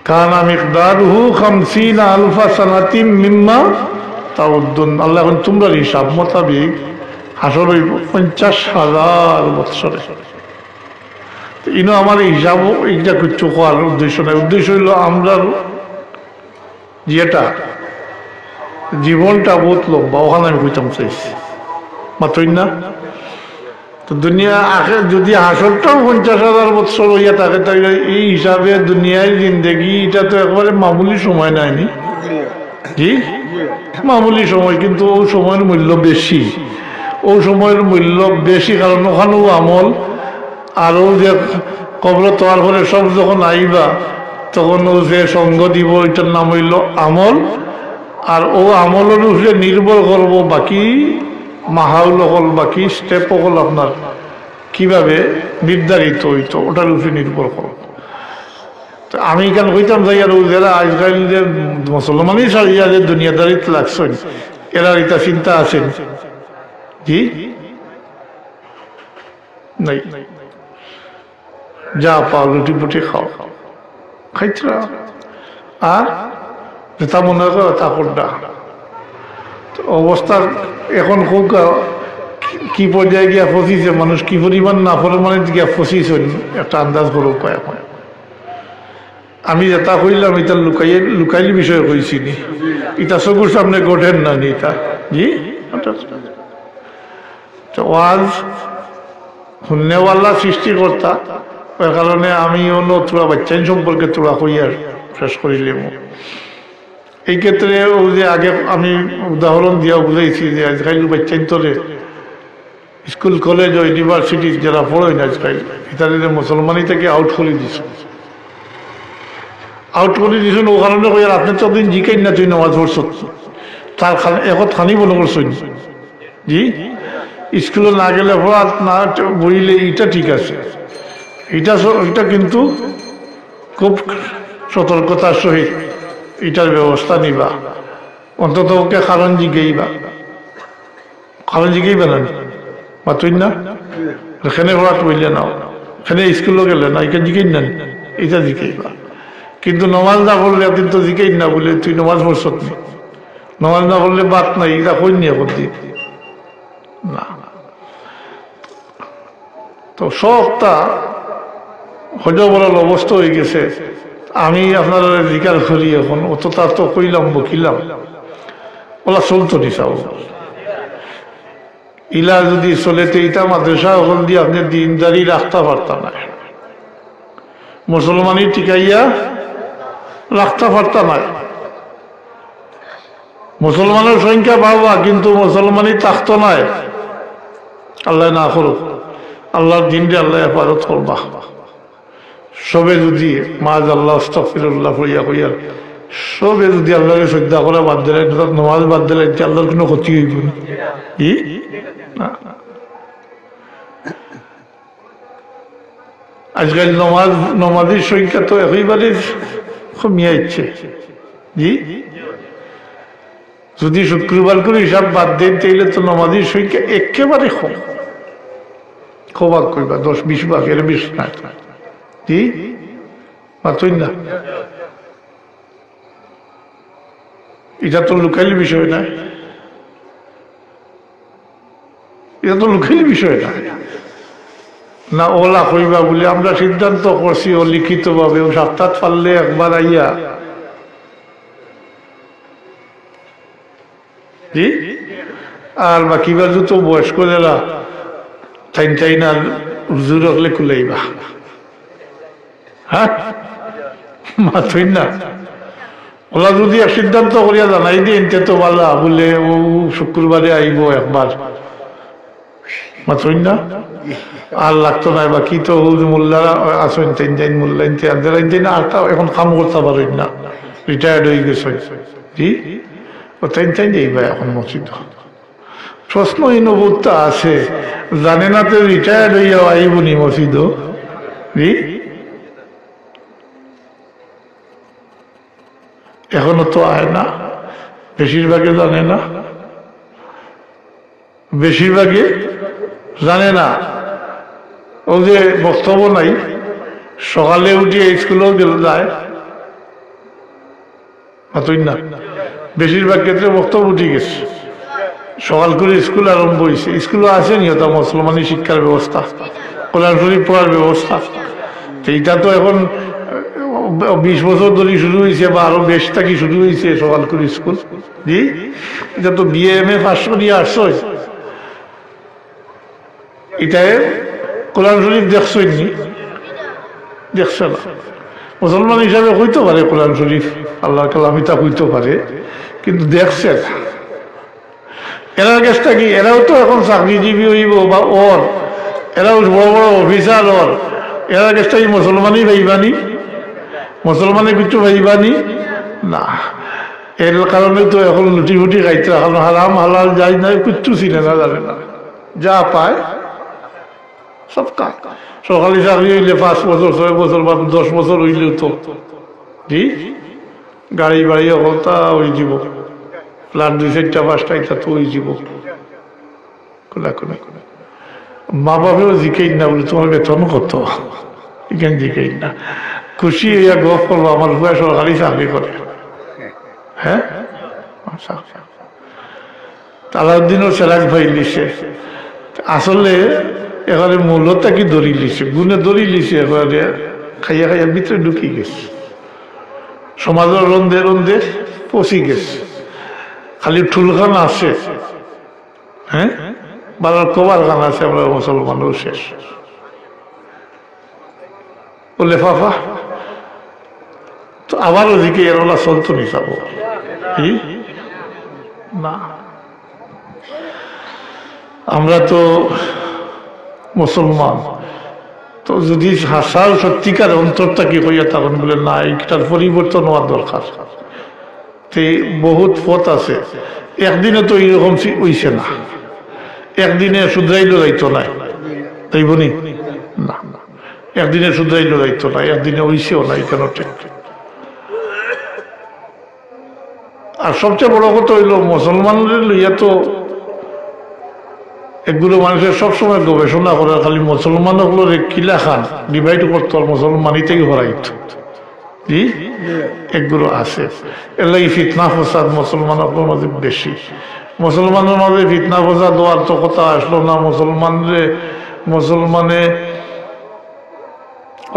[SPEAKER 1] কানা মিকদারুহু 50 আলফা সানাতিম মিম্মা তাউদ্দুন। আল্লাহ এখন তোমরা হিসাব মোতাবিক হাসর হইব 50,000 বৎসরে। ইনো আমার হিসাব এইটা কিছু হওয়ার উদ্দেশ্য নাই। উদ্দেশ্য হইল আমরা যেটা জীবনটা বহুত লম্বা, ওখানে আমি কইতাম চাইছি মাত্রই না। তো দুনিয়া আখে যদি হাসরটাও 50,000 বৎসর হইয়া থাকে, তাহলে এই হিসাবে দুনিয়ায় জিন্দেগি এটা তো একবারে মামুলি সময় নাইনি। জি মামুলি সময়, কিন্তু ও সময়ের মূল্য বেশি। ও সময়ের মূল্য বেশি কারণ ওখানেও আমল, আরও যে কবর তোয়ার পরে সব যখন আইবা তখন ও যে সঙ্গ দিব এটার নাম হইল আমল। আর ও আমলের উপরে নির্ভর করবো বাকি মাহাউল হল, বাকি স্টেপ হল আপনার কিভাবে নির্ধারিত হইতো ওটার উপরে নির্ভর করব। তো আমি কেন কইতাম যাই, আর যারা আজকাল যে মুসলমানই সারিয়া যে দুনিয়াদারিত লাগছেন, এরা এটা চিন্তা আছেন। জি নাই, যা পাও রুটি পুটি খাও, খাইছরা আর যেটা মনে করো তা করডা। অবস্থার এখন খুব কি পর্যায়ে গিয়া ফসিছে মানুষ, কি পরিমাণ না পরিমাণে গিয়া ফসিছে একটা আন্দাজ করো কয়েক। আমি যেটা কইলাম এটা লুকাইলি বিষয়ে কইছিনি, এটা চকুর সামনে ঘটেন না নি তা। জি ওয়াজ শুননেওয়ালা সৃষ্টিকর্তা, ওই কারণে আমি অন্য তোরা বাচ্চাইন সম্পর্কে তোরা কইয়ার শেষ করিলে। এই ক্ষেত্রে ও যে আগে আমি উদাহরণ দিয়া বুঝাইছি যে আজকাল বাচ্চাইন তোরে স্কুল কলেজ ও ইউনিভার্সিটি যারা পড়েন আজকাল, ইতালিতে মুসলমানি থেকে আউট করে দিছ, আউট করে দিছেন। ও কারণে কইয়ার আপনি তো দিন জিকাই না তুই নামাজ পড়ছ, তার এখন খানি মনে করছেন। জি স্কুলে না গেলে পড়া না বইলে এটা ঠিক আছে, এটা কিন্তু খুব সতর্কতার সহিত এটার ব্যবস্থা নিবা। অন্তত ওকে কারণ জিগেইবা, কারণ জিগেইবা না মাতুই না, এখানে পড়া বললে নাও, এখানে স্কুলে গেলে না এটা জিগেই না, এটা জিগেইবা। কিন্তু নমাজ না পড়লে কিন্তু জিগেই না বলে তুই নমাজ পড়ছ নি, নমাজ না পড়লে বাদ নাই, এটা কই নিয়ে করতে না। তো সবটা হজবরাল অবস্থা হয়ে গেছে। আমি আপনারা জিকার করি এখন, অত তার তো কইলাম বকিলাম, ওলা চলতো নি চাও ইলা যদি চলেতে এটা মাদ্রাসা ওখান দিয়ে আপনি দিনদারি রাখতে পারতাম না, মুসলমানি টিকাইয়া রাখতে পারতাম না। মুসলমানের সংখ্যা বাড়বা কিন্তু মুসলমানই থাকতো নাই। আল্লাহ না করুক, আল্লাহর দিনটা আল্লাহ হেফাজত করবা। সবে যদি মাজ আল্লাহ আস্তাগফিরুল্লাহ হইয়া হইয়া সবে যদি আল্লাহকে শ্রদ্ধা করে বাদ দিলে, নমাজ বাদ দিলে আল্লাহর কোনো ক্ষতি হইব না। আজকাল নমাজের সংখ্যা তো একেবারে কমিয়ে যাচ্ছে। জি, যদি শুক্রবার করে হিসাব বাদ দেন তাইলে তো নমাজের সংখ্যা একেবারে কম। খোবাক কইবা 10-20 ভাগ, এর বেশি না। জি, মাতই না। এটা তো লুকাইল বিষয় না, এটা তো লুকাইল বিষয় না। না ওলা কইবা বলে আমরা সিদ্ধান্ত করছি ও লিখিত ভাবে, ও সাক্ষাৎ পারলে একবার আইয়া। জি, আর বাকি বাজু তো বয়স্ক যারা টাইন আর হুজুর হলে খুলাইবা। হ্যাঁ, মাথই না। ওলা যদি এক সিদ্ধান্ত করিয়া জানাই দিন তো ভালো, বলে ও শুক্রবারে আইব একবার, মাথই না। আর লাগতো না বাকি তো মোল্লারা আসেন, টাইন মোল্লাইন না, আর এখন কাম করতে পারেন না, রিটায়ার্ড হয়ে গেছে। জি, ও টাইন যাইবা এখন মসজিদ। প্রশ্ন এই নবুত্তা আছে, জানে না তো রিটায়ার্ড হইয়া আইবনি মসজিদ। জি, এখনো তো আয় না, বেশিরভাগে জানে না, বেশিরভাগে জানে না। ও যে বক্তব্য নাই, সকালে উঠিয়ে স্কুলেও গেল যায়, মাতই না। বেশিরভাগ ক্ষেত্রে বক্তব্য উঠে গেছে, সকাল করে স্কুল আরম্ভ হয়েছে। স্কুলও আছে নিহত মুসলমানি শিক্ষার ব্যবস্থা, কোরআন শরীফ পড়ার ব্যবস্থা। এইটা তো এখন 20 বছর ধরে শুরু হয়েছে, বা আরো বেশ থাকি শুরু হয়েছে সকাল করে স্কুল। জি, এটা তো BA-MA পাস করিয়ে আসছো, এটাই কোরআন শরীফ দেখছই নি? দেখছ না? মুসলমান হিসাবে হইতে পারে কোরআন শরীফ, আল্লাহ কালামিতা হইতে পারে, কিন্তু দেখছে না। এরার কাছটা কি, এরাও তো এখন চাকরিজীবী হইব বা ওর, এরাও বড় বড় অফিসার ওর, এরার কাছটা কি মুসলমানই ভাইবানি? মুসলমানে কিছু ভাইবানি না। এর কারণে তো এখন লুটি ফুটি খাইতে, এখন হারাম হালাল যাই নাই কিচ্ছু চিনে না, জানে না, যা পায় সব কাজ। সরকারি চাকরি হইলে 5 বছর 6 বছর বা 10 বছর হইলেও তো জি, গাড়ি বাড়ি অবস্থা ওই যাব, প্লাট 2-4টা-5টা এটা তো ওই যাব। মা বাপেও জিকেই না বলে তোমার বেতন কত, এখানে জিকেই না। খুশি হইয়া গপ করবো আমার ভুয়া সরকারি চাকরি করে। হ্যাঁ, আলাউদ্দিনও সেরাক ভাই লিছে, আসলে এখানে মূল্যটা কি দড়ি লিছে, গুণে দড়ি লিছে, এবারে খাইয়া খাইয়া ভিতরে ঢুকি গেছে, সমাজের রন্ধে রন্ধে পচি গেছে, খালি ঠুলখান আছে। হ্যাঁ, বাবার কবার খান আছে, আমরা মুসলমানও শেষ। ও লেফাফা তো আবার ওদিকে এরলা চলতো নি যাবো না। আমরা তো মুসলমান, তো যদি হাসার সত্যিকার অন্তরটা কি হইয়া তখন বলে না, এইটার পরিবর্তন হওয়ার দরকার। বহুত পথ আছে, একদিনে তো এইরকম হইছে না, একদিনে শুধরাইল যাইতো না, তাই বলি না, একদিনে শুধরাইল যাইতো না, একদিনে হইছেও নাই কেন। ঠিক। আর সবচেয়ে বড় কথা হইল মুসলমানদের লইয়া তো এগুলো মানুষের সবসময় গবেষণা করে, খালি মুসলমান হলো কিলা খান ডিভাইড করতো আর মুসলমানিতেই হরাইত। জি, এগুলো আছে। এর লাগে ফিতনা ফসাদ মুসলমানের মাঝে বেশি। মুসলমানের মাঝে ফিতনা ফসাদ হওয়ার তো কথা আসলো না। মুসলমানে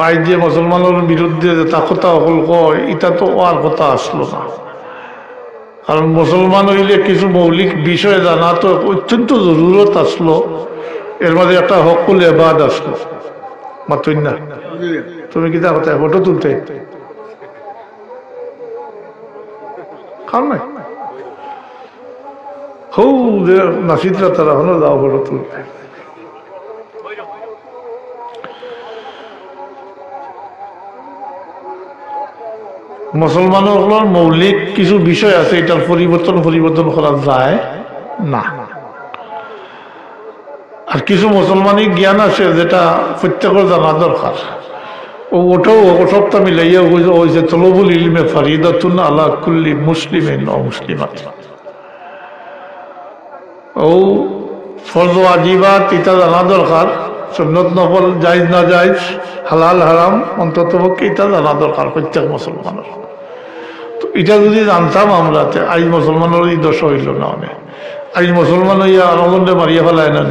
[SPEAKER 1] আই যে মুসলমানের বিরুদ্ধে তা কথা হল কয়, এটা তো আর কথা আসলো না। কারণ মুসলমান হইলে কিছু মৌলিক বিষয় জানা তো অত্যন্ত জরুরত আসলো, এর মাঝে একটা হকুল এবাদ আসলো, মাতই না। তুমি কি তা কথা ফটো তুলতে খাও নাই? হৌ যে নাসিদরা তারা হলো যাও ফটো তুলতে। মুসলমানের মৌলিক কিছু বিষয় আছে, এটার পরিবর্তন করা যায় না। আর কিছু মুসলমানি জ্ঞান আছে যেটা প্রত্যেকের জানা দরকার, ওটাও ওসবটা মিলাইয়া হয়েছে তলবুল ইলমে ফারিদাতুন আলা কুল্লি মুসলিমিন ও মুসলিমাত। ও ফরজ ওয়াজিবাত এটা জানা দরকার, সুন্নত নফল জায়েজ না জায়েজ, হালাল হারাম অন্তত পক্ষে এটা জানা দরকার প্রত্যেক মুসলমানের। তো এটা যদি জানতাম আমরা, আজ মুসলমানের এই দশা হইল না। অনেক আজ মুসলমান হইয়া আনন্দে মারিয়া ফেলায় না,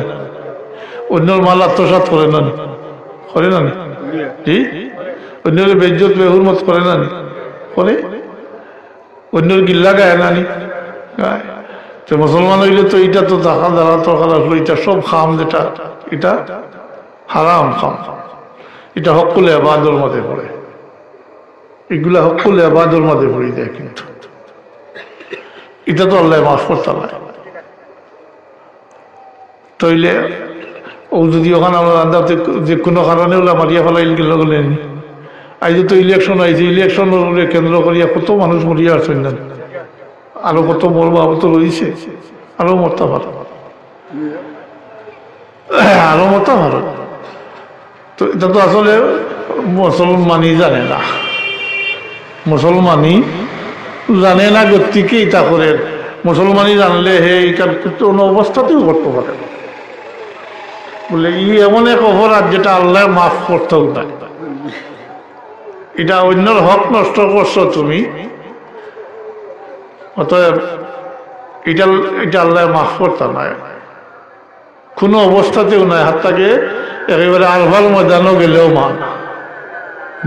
[SPEAKER 1] অন্যর মাল আত্মসাৎ করে না, করে না জি, অন্যের বেজ্জত বেহুরমত করে না, করে অন্যের গিল্লা গায় না গায়। তো মুসলমান হইলে তো এটা তো দেখা দ্বারা তরকার আসলো, এটা সব খাম, যেটা এটা হারাম খাম, এটা হকুল এবাদর মধ্যে পড়ে, এগুলা হকুল এবাদর মধ্যে পড়ে যায়। কিন্তু এটা তো আল্লাহ মাফ করতে পারে। তইলে ও যদি ওখানে আমরা আন্দাজে যে কোনো কারণে ওলা মারিয়া ফেলাইল গেলেন, আজ তো ইলেকশন আইছে, ইলেকশন কেন্দ্র করিয়া কত মানুষ মরিয়া আসছেন না, আরো কত মরবো তো রয়েছে, আরো মরতে পারো, আরো মরতে পারো। তো এটা তো আসলে মুসলমানই জানে না, মুসলমানই জানে না গতিকে এটা করে। মুসলমানই জানলে হে এটা কোনো অবস্থাতেও করতে পারে না, বলে ই এমন এক অপরাধ যেটা আল্লাহ মাফ করতেও না। এটা অন্যের হক নষ্ট করছো তুমি, অতএব এটা এটা আল্লাহ মাফ করতে নয়, কোনো অবস্থাতেও নয়। হাত তাকে একেবারে আলফার ময়দানও গেলেও মান,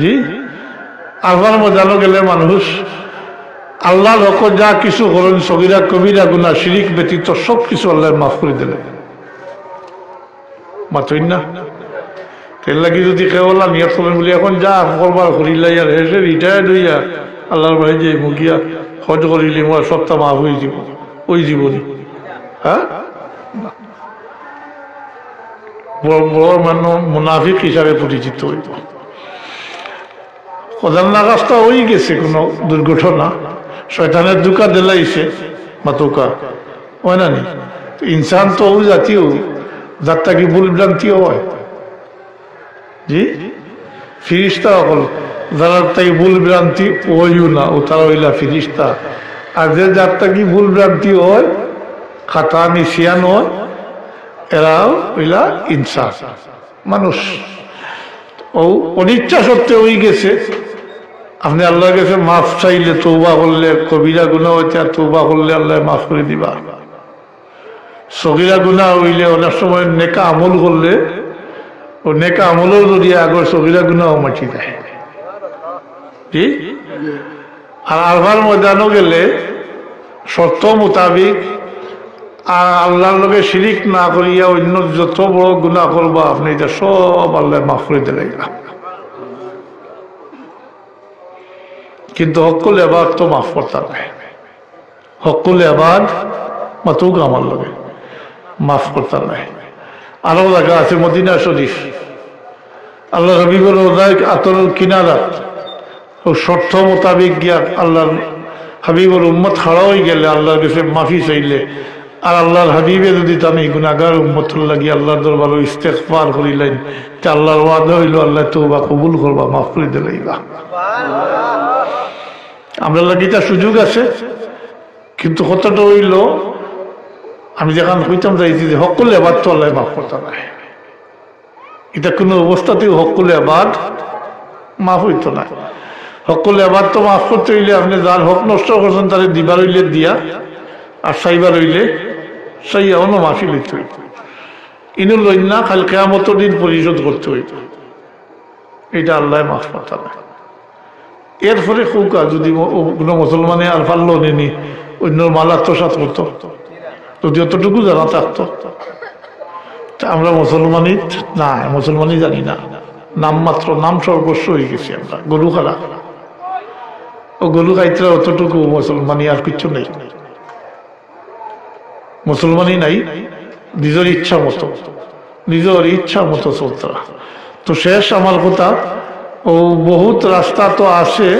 [SPEAKER 1] জি আলফার ময়দানও গেলে মানুষ আল্লাহর হক যা কিছু করেন, সগীরা কবিরা গুনাহ শিরিক ব্যতীত সব কিছু আল্লাহ মাফ করে দিলেন, মাতই না। তেল লাগি যদি কেবলা নিয়ত করেন বলি এখন যা করবার করিলাই আর হেসে রিটায়ার্ড হইয়া আল্লাহর বাড়ি যে মুগিয়া হজ করিলি মোর সপ্তাহ মাফ হয়ে যাব, ওই জীবনী হ্যাঁ বড় মানুষ মুনাফিক হিসাবে পরিচিত হইব। প্রধান রাস্তা হয়ে গেছে কোনো দুর্ঘটনা, শয়তানের দুকা দিলাইছে মাতুকা হয় না নি। ইনসান তো ও জাতীয় যার তাকে ভুল ভ্রান্তিও হয়, জি ফিরিস্তা হল যারা তাকে ভুল ভ্রান্তি হইও না, ও তারা হইলা ফিরিস্তা। আর যে যার তাকে ভুল ভ্রান্তি হয়, খাতা নিশিয়ান হয়, এরাও হইলা ইনসান মানুষ। ও অনিচ্ছা সত্ত্বে হয়ে গেছে। আপনি আল্লাহর কাছে মাফ চাইলে, তৌবা করলে, কবিরা গুনাহ হইতে আর তৌবা করলে আল্লাহ মাফ করে দিবা। সগীরা গুনাহ হইলে অনেক সময় নেকা আমল করলে, ও নেকা আমলের জড়িয়ে আগর সগীরা গুনাহ মাটি দেয়, জি। আর আলফার ময়দানও গেলে শর্ত মোতাবিক আর আল্লাহর লগে শিরিক না করিয়া অন্য যত বড় গুনাহ করবা আপনি এটা সব আল্লাহ মাফ করে দিলে। কিন্তু হকুল এবাদ তো মাফ করতে নাই, হকুল এবাদ মাতুক আমার লগে মাফ করতে নাই। আরো জায়গা আছে মদিনা শরীফ, আল্লাহ হাবিবুর রোজায় আতরুল কিনারাত ও শর্ত মোতাবিক গিয়া আল্লাহর হাবিবুর উম্মত খাড়া হয়ে গেলে আল্লাহর কাছে মাফি চাইলে, আর আল্লাহর হাবিবে যদি আমি গুনাহগার উম্মতুল লাগি আল্লাহর দরবারে ইস্তেগফার করিলেন, তে আল্লাহর ওয়াদা হইল আল্লাহ তওবা কবুল করবা, মাফ করে দিলাইবা। আমরা লাগি তার সুযোগ আছে, কিন্তু কতটা হইল আমি যেখান হইতাম চাইছি যে হকুল এবাদ তো আল্লাহ মাফ করতে নাই, এটা কোনো অবস্থাতেও হকুল এবাদ মাফ হইতো না। হকুল এবাদ তো মাফ করতে হইলে আপনি যার হক নষ্ট করছেন তারে দিবার হইলে দিয়া, আর সাইবার হইলে সাইয়া অন্য মাফি লইতে হইত, ইনু লইন না খালি কিয়ামতের দিন পরিশোধ করতে হইত, এটা আল্লাহ মাফ করতে নাই। এরপরে কৌকা যদি কোনো মুসলমানে আর পারল নেনি অন্যর মাল আত্মসাৎ করতো, যদি অতটুকু জানা থাকতো। আমরা মুসলমানই না, মুসলমানই জানি না, নাম মাত্র, নাম সর্বস্ব হয়ে গেছি আমরা। গরু খারা ও গরু খাইতে অতটুকু মুসলমানই, আর কিছু নেই, মুসলমানই নাই। নিজের ইচ্ছা মতো, নিজের ইচ্ছা মতো চলতে। তো শেষ আমার কথা, ও বহুত রাস্তা তো আসে,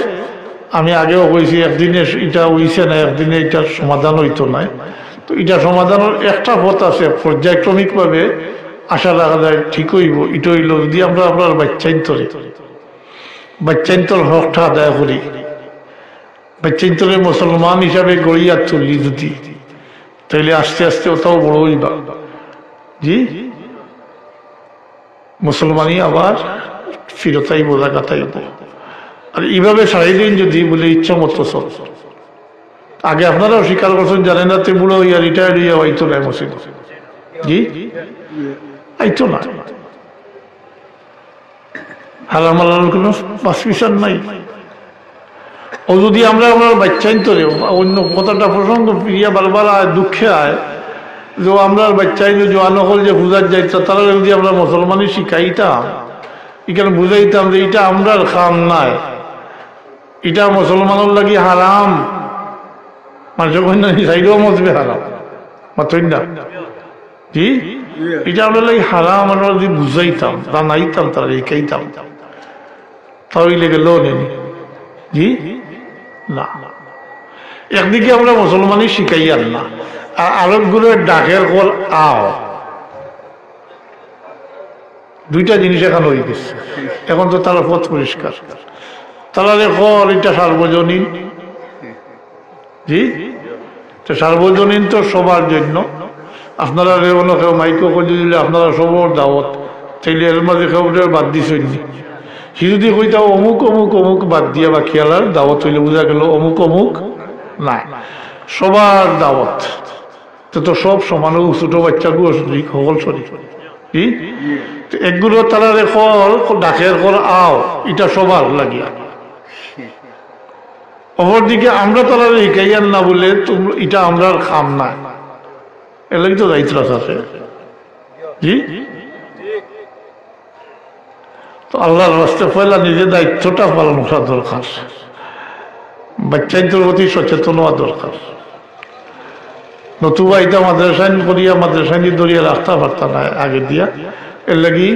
[SPEAKER 1] আমি আগেও কইছি একদিনে এটা হইছে না, একদিনে এটার সমাধান হইতো নাই। তো এটা সমাধানের একটা পথ আছে, পর্যায়ক্রমিকভাবে আশা রাখা যায় ঠিক হইব। এটা হইল যদি আমরা আপনার বাচ্চান্তর হকটা আদায় করি, বাচ্চান্তরে মুসলমান হিসাবে গড়িয়া তুলি যদি, তাইলে আস্তে আস্তে ওটাও বড় হইবা। জি, মুসলমানই আবার ফিরতাই বোঝা কাটাইব। আর এইভাবে সারাদিন যদি বলে ইচ্ছা মতো চল, আগে আপনারাও স্বীকার করছেন, জানেন না তে বুড়ো হইয়া রিটায়ার্ড হইয়া হইতো না মসজিদ। জি, আইতো না, হারাম হালাল কোনো পাসপিশন নাই। ও যদি আমরা আমার বাচ্চাইন্তরে অন্য কথাটা প্রসঙ্গ প্রিয়া বারবার আয়, দুঃখে আয় যে আমরা বাচ্চাই জোয়ানো হল যে বুঝার যাইতো, তারা যদি আমরা মুসলমানই শিখাইতাম, এখানে বুঝাইতাম যে এটা আমরার খাম নাই, এটা মুসলমানের লাগি হারাম, মানুষের কন্যা চাইলেও মজবে হারাম মাতই না। জি, এটা আমরা লাগি হারাম, আমরা যদি বুঝাইতাম, জানাইতাম, তারা শিখাইতাম, তাহলে গেল নেই। জি না, একদিকে আমরা মুসলমানই শিখাই আর না, আর আরবগুলো ডাকের কল আও, দুইটা জিনিস এখন হয়ে গেছে। এখন তো তারা পথ পরিষ্কার, তারা কল এটা সার্বজনীন। জি, সার্বজনীন তো সবার জন্য। আপনারা রেবনো কেউ মাইকো করে দিলে আপনারা সবর দাওয়াত, তাইলে এর মাঝে কেউ বাদ দিছেন। সে যদি কইতাও অমুক অমুক অমুক বাদ দিয়া বা খেয়ালার দাওয়াত হইলে বোঝা গেল অমুক অমুক না, সবার দাওয়াত। তো সব সমান, ছোট বাচ্চাগুলো সকল শরীর। একগুলো তারা কল ডাকের কল আও, এটা সবার লাগিয়া। অপরদিকে আমরা তারা শিখাইয়ান না বলে এটা আমরা খাম না, এর লাগে তো দায়িত্ব আছে। জি, তো আল্লাহর রাস্তায় পয়লা নিজের দায়িত্বটা পালন করা দরকার, বাচ্চাদের প্রতি সচেতন হওয়া দরকার। নতুবা এটা মাদ্রাসাইন করিয়া মাদ্রাসাইন ধরিয়া রাখতে পারতাম না আগে দিয়া। এর লাগি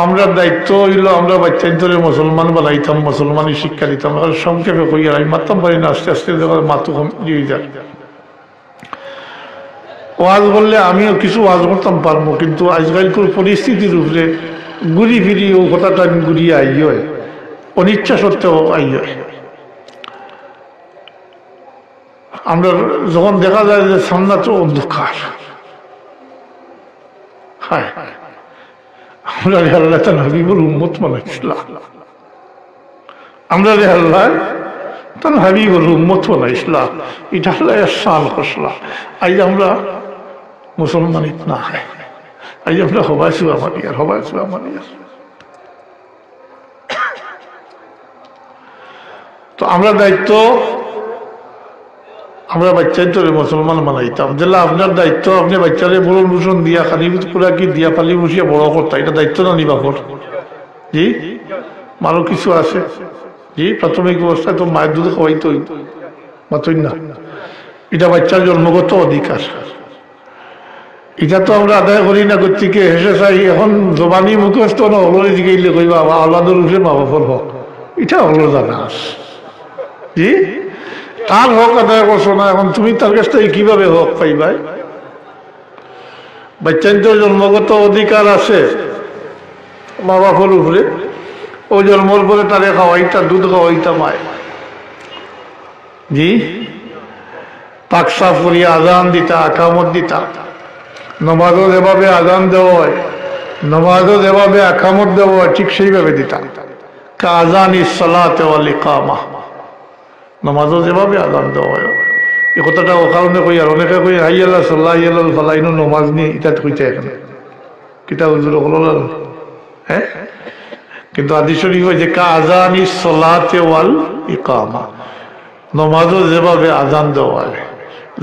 [SPEAKER 1] আমরা দায়িত্ব হইল আমরা বাচ্চাদের মুসলমান বানাইতাম, মুসলমানই শিক্ষা দিতাম। আর সংক্ষেপে কইয়া আমি মারতাম পারি না, আস্তে আস্তে মাতু দিয়ে যায়। ওয়াজ বললে আমিও কিছু ওয়াজ করতাম পারবো, কিন্তু আজকালকার পরিস্থিতির উপরে ঘুরি ফিরি ও কথাটা আমি ঘুরিয়ে আই হয়, অনিচ্ছা সত্ত্বেও আই হয়। আমরা যখন দেখা যায় যে সামনে তো অন্ধকার, হ্যাঁ, আমরা রে আল্লাহ তার হাবিবুর উম্মত বানাইছিলাম, আমরা রে আল্লাহ তার হাবিবুর উম্মত বানাইছিলাম, এটা আল্লাহ সাল করছিলাম। আজ আমরা মুসলমান না হয়, আজ আমরা হবাই শুয়া মানিয়ার, হবাই শুয়া মানিয়ার। তো আমরা দায়িত্ব আমরা বাচ্চাদের মুসলমান বানাইতাম, যেটা আপনার দায়িত্ব। আপনি বাচ্চারে বরণ ভূষণ দিয়া খালি পুরা কি দিয়া ফালি বসিয়া বড় করতা, এটা দায়িত্ব না নিবা কর। জি, আরো কিছু আছে। জি, প্রাথমিক অবস্থায় তো মায়ের দুধ খাওয়াইতই মাতই না, এটা বাচ্চার জন্মগত অধিকার। এটা তো আমরা আদায় করি না কর্তৃকে হেসে চাই। এখন জবানি মুখস্থ না হলো দিকে কইবা আল্লাহর উঠে মা বাপর হক, এটা হলো জানা। জি, তার হক আদায় করছো না, এখন তুমি তার কাছ থেকে কিভাবে হক পাইবাই? বাচ্চাদের জন্মগত অধিকার আছে মা বাপর উপরে। ও জন্মর পরে তারে খাওয়াইতা, দুধ খাওয়াইতা মায়। জি, পাক সাফ করিয়া আজান দিতা, আকামত দিতা। নমাজও যেভাবে আজান দেওয়া হয়, নমাজও যেভাবে আকামত দেওয়া হয়, ঠিক সেইভাবে দিতা। আজান ইসসালাতে ওয়াল ইকামা, নমাজও যেভাবে আজান দেওয়া হয়। এই কথাটা ও কারণে কই, আর অনেকে কই হাইয়াল্লাহ সাল্লাহ ইয়াল্লাহ ফালাইনু নমাজ নিয়ে এটা কইতে এখানে কিতাব হুজুর হলো না, হ্যাঁ। কিন্তু হাদিস শরীফ হয়েছে আজান ইসসালাতে ওয়াল ইকামা, নমাজও যেভাবে আজান দেওয়া হয়,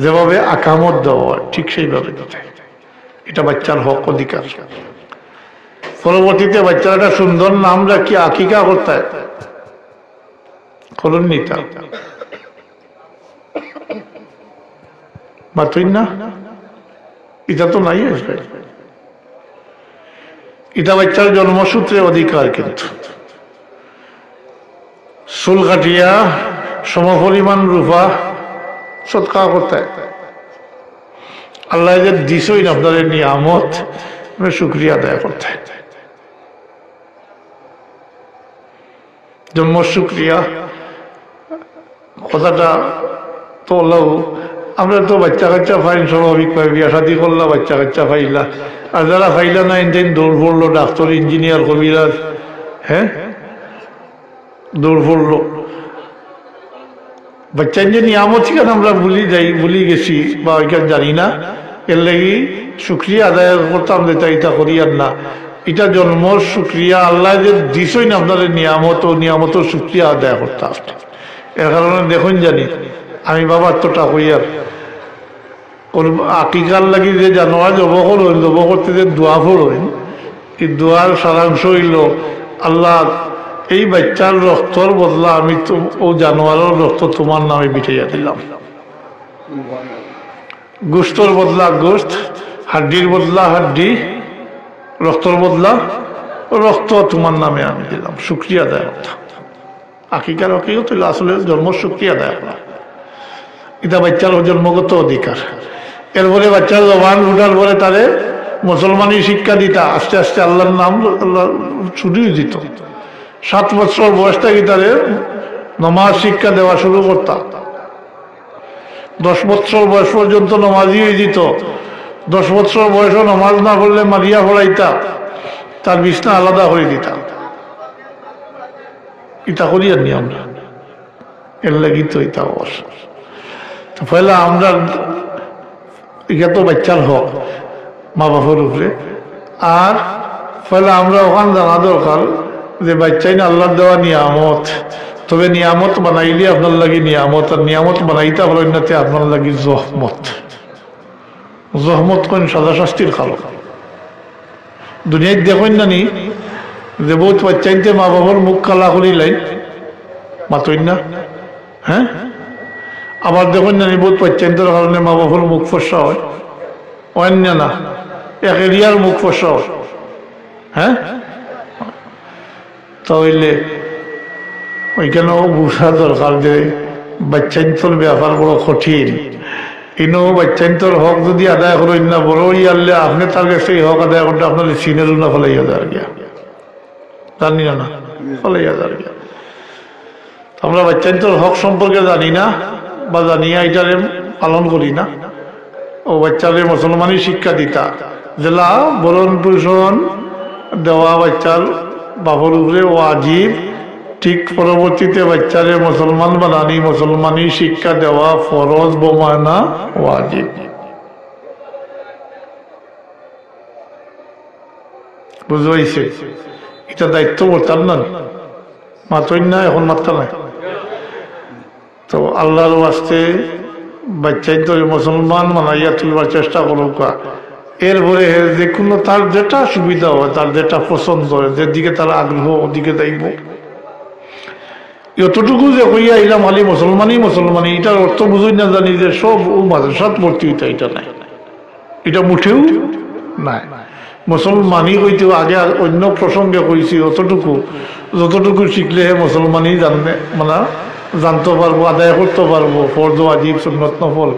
[SPEAKER 1] যেভাবে আকামত দেওয়া হয়, ঠিক সেইভাবে দিতে। এটা বাচ্চার হক, অধিকার। পরবর্তীতে বাচ্চারা সুন্দর নাম রাখি আকিকা করতে করুন নিতা মাতই না, এটা তো নাই আসবে। এটা বাচ্চার জন্মসূত্রে অধিকার। কিন্তু চুল কাটিয়া সমপরিমাণ রূপা সৎকার করতে আল্লাহ যে দিছই না আপনাদের নিয়ামত, শুক্রিয়া আদায় করতে। জন্ম শুক্রিয়া কথাটা তো আমরা তো বাচ্চা কাচ্চা ফাইন স্বাভাবিকভাবে বিয়া শাদি করলা, বাচ্চা কাচ্চা ফাইলা, আর যারা ফাইলা না ইন্টাইন দৌড় পড়লো, ডাক্তার, ইঞ্জিনিয়ার, কবিরাজ, হ্যাঁ দৌড় পড়লো। বাচ্চা যে নিয়ামত কেন আমরা ভুলি গেছি বা ওইখানে জানি না, এর লাগি শুক্রিয়া আদায় করতাম যেটা এটা করি আর না। এটা জন্ম শুক্রিয়া, আল্লাহ যে দিছই না আপনাদের নিয়ামত, ও নিয়ামতের শুক্রিয়া আদায় করতাম। এর কারণে দেখুন জানি আমি বাবার তোটা কইয়ার আকিকার লাগি যে জানোয়ার জব করবেন, জব করতে যে দোয়া পড়বেন, এই দোয়ার সারাংশ হইল আল্লাহ এই বাচ্চার রক্তর বদলা আমি তো ও জানোয়ারের রক্ত তোমার নামে বিটাইয়া দিলাম, গোস্তর বদলা গোস্ত, হাড্ডির বদলা হাড্ডি, রক্তর বদলা রক্ত তোমার নামে আমি দিলাম। শুক্রিয়া আদায় করতাম। আকিকার হকিকত হইল আসলে জন্ম শুক্রিয়া আদায় করা। এটা বাচ্চার জন্মগত অধিকার। এরপরে বাচ্চার জবান উঠার পরে তারে মুসলমানি শিক্ষা দিতা, আস্তে আস্তে আল্লাহর নাম আল্লাহ ছুটিয়ে দিত। 7 বছর বয়স থেকে তারে নমাজ শিক্ষা দেওয়া শুরু করতাম। 10 বছর বয়স পর্যন্ত নমাজই হয়ে যেত। 10 বছর বয়সও নমাজ না পড়লে মারিয়া পড়াইতা, তার বিছনা আলাদা করে দিতাম। এটা করি আর নি আমরা, এর লাগি তো এটা অবশ্য। তো পয়লা আমরা এটা তো বাচ্চার হক মা বাবার উপরে, আর পয়লা আমরা ওখান জানা দরকার যে বাচ্চাই না আল্লাহর দেওয়া নিয়ামত, তবে নিয়ামত বানাইলে আপনার লাগি নিয়ামত, আর নিয়ামত বানাইতে পারেন না আপনার লাগি জহমত। জহমত কোন সাজা শাস্তির খালো। দুনিয়ায় দেখেন না নি যে বহুত বাচ্চাইতে মা বাবার মুখ কালা করি লাইন মাতইন না, হ্যাঁ। আবার দেখেন না নি বহুত বাচ্চাইতের কারণে মা বাবার মুখ ফসা হয়, অন্য না এক এরিয়ার মুখ ফসা হয়, হ্যাঁ। তাহলে ওইখানেও বুঝা দরকার যে বাচ্চাইন্তর ব্যাপার বড় কঠিন। ইনো বাচ্চাইন্তর হক যদি আদায় করেন না, বড় ইয়ারলে আপনি তার কাছে এই হক আদায় করতে আপনার সিনের না ফলাইয়া যার গিয়া, জানি না ফলাইয়া যার গিয়া। আমরা বাচ্চাইন্তর হক সম্পর্কে জানি না বা জানিয়া এটারে পালন করি না। ও বাচ্চারে মুসলমানি শিক্ষা দিতা, যেলা বরণ পোষণ দেওয়া বাচ্চার বাপর উপরে ওয়াজিব, ঠিক পরবর্তীতে বাচ্চারে মুসলমান বানানি, মুসলমানি শিক্ষা দেওয়া ফরজ বমানা ওয়াজিব। বুঝতে পারছে? এটা দায়িত্ব করতাম না, মাতই না, এখন মাত্রা নাই। তো আল্লাহর ওয়াস্তে বাচ্চাই তো মুসলমান বানাইয়া তুলবার চেষ্টা করুক। এরপরে যে কোনো তার যেটা সুবিধা হয়, তার যেটা পছন্দ হয়, যেদিকে তার আগ্রহ ওদিকে যাইব। এতটুকু যে কইয়া এলাম খালি মুসলমানি, এটার অর্থ বুঝই না জানি যে সব ও মাদ্রাসাত ভর্তি হইতে, এটা নাই, এটা মুঠেও নাই। মুসলমানি কইতেও আগে অন্য প্রসঙ্গে কইছি, যতটুকু শিখলে মুসলমানি জানবে, মানে জানতে পারবো, আদায় করতে পারবো, ফরজ ওয়াজিব সুন্নত নফল,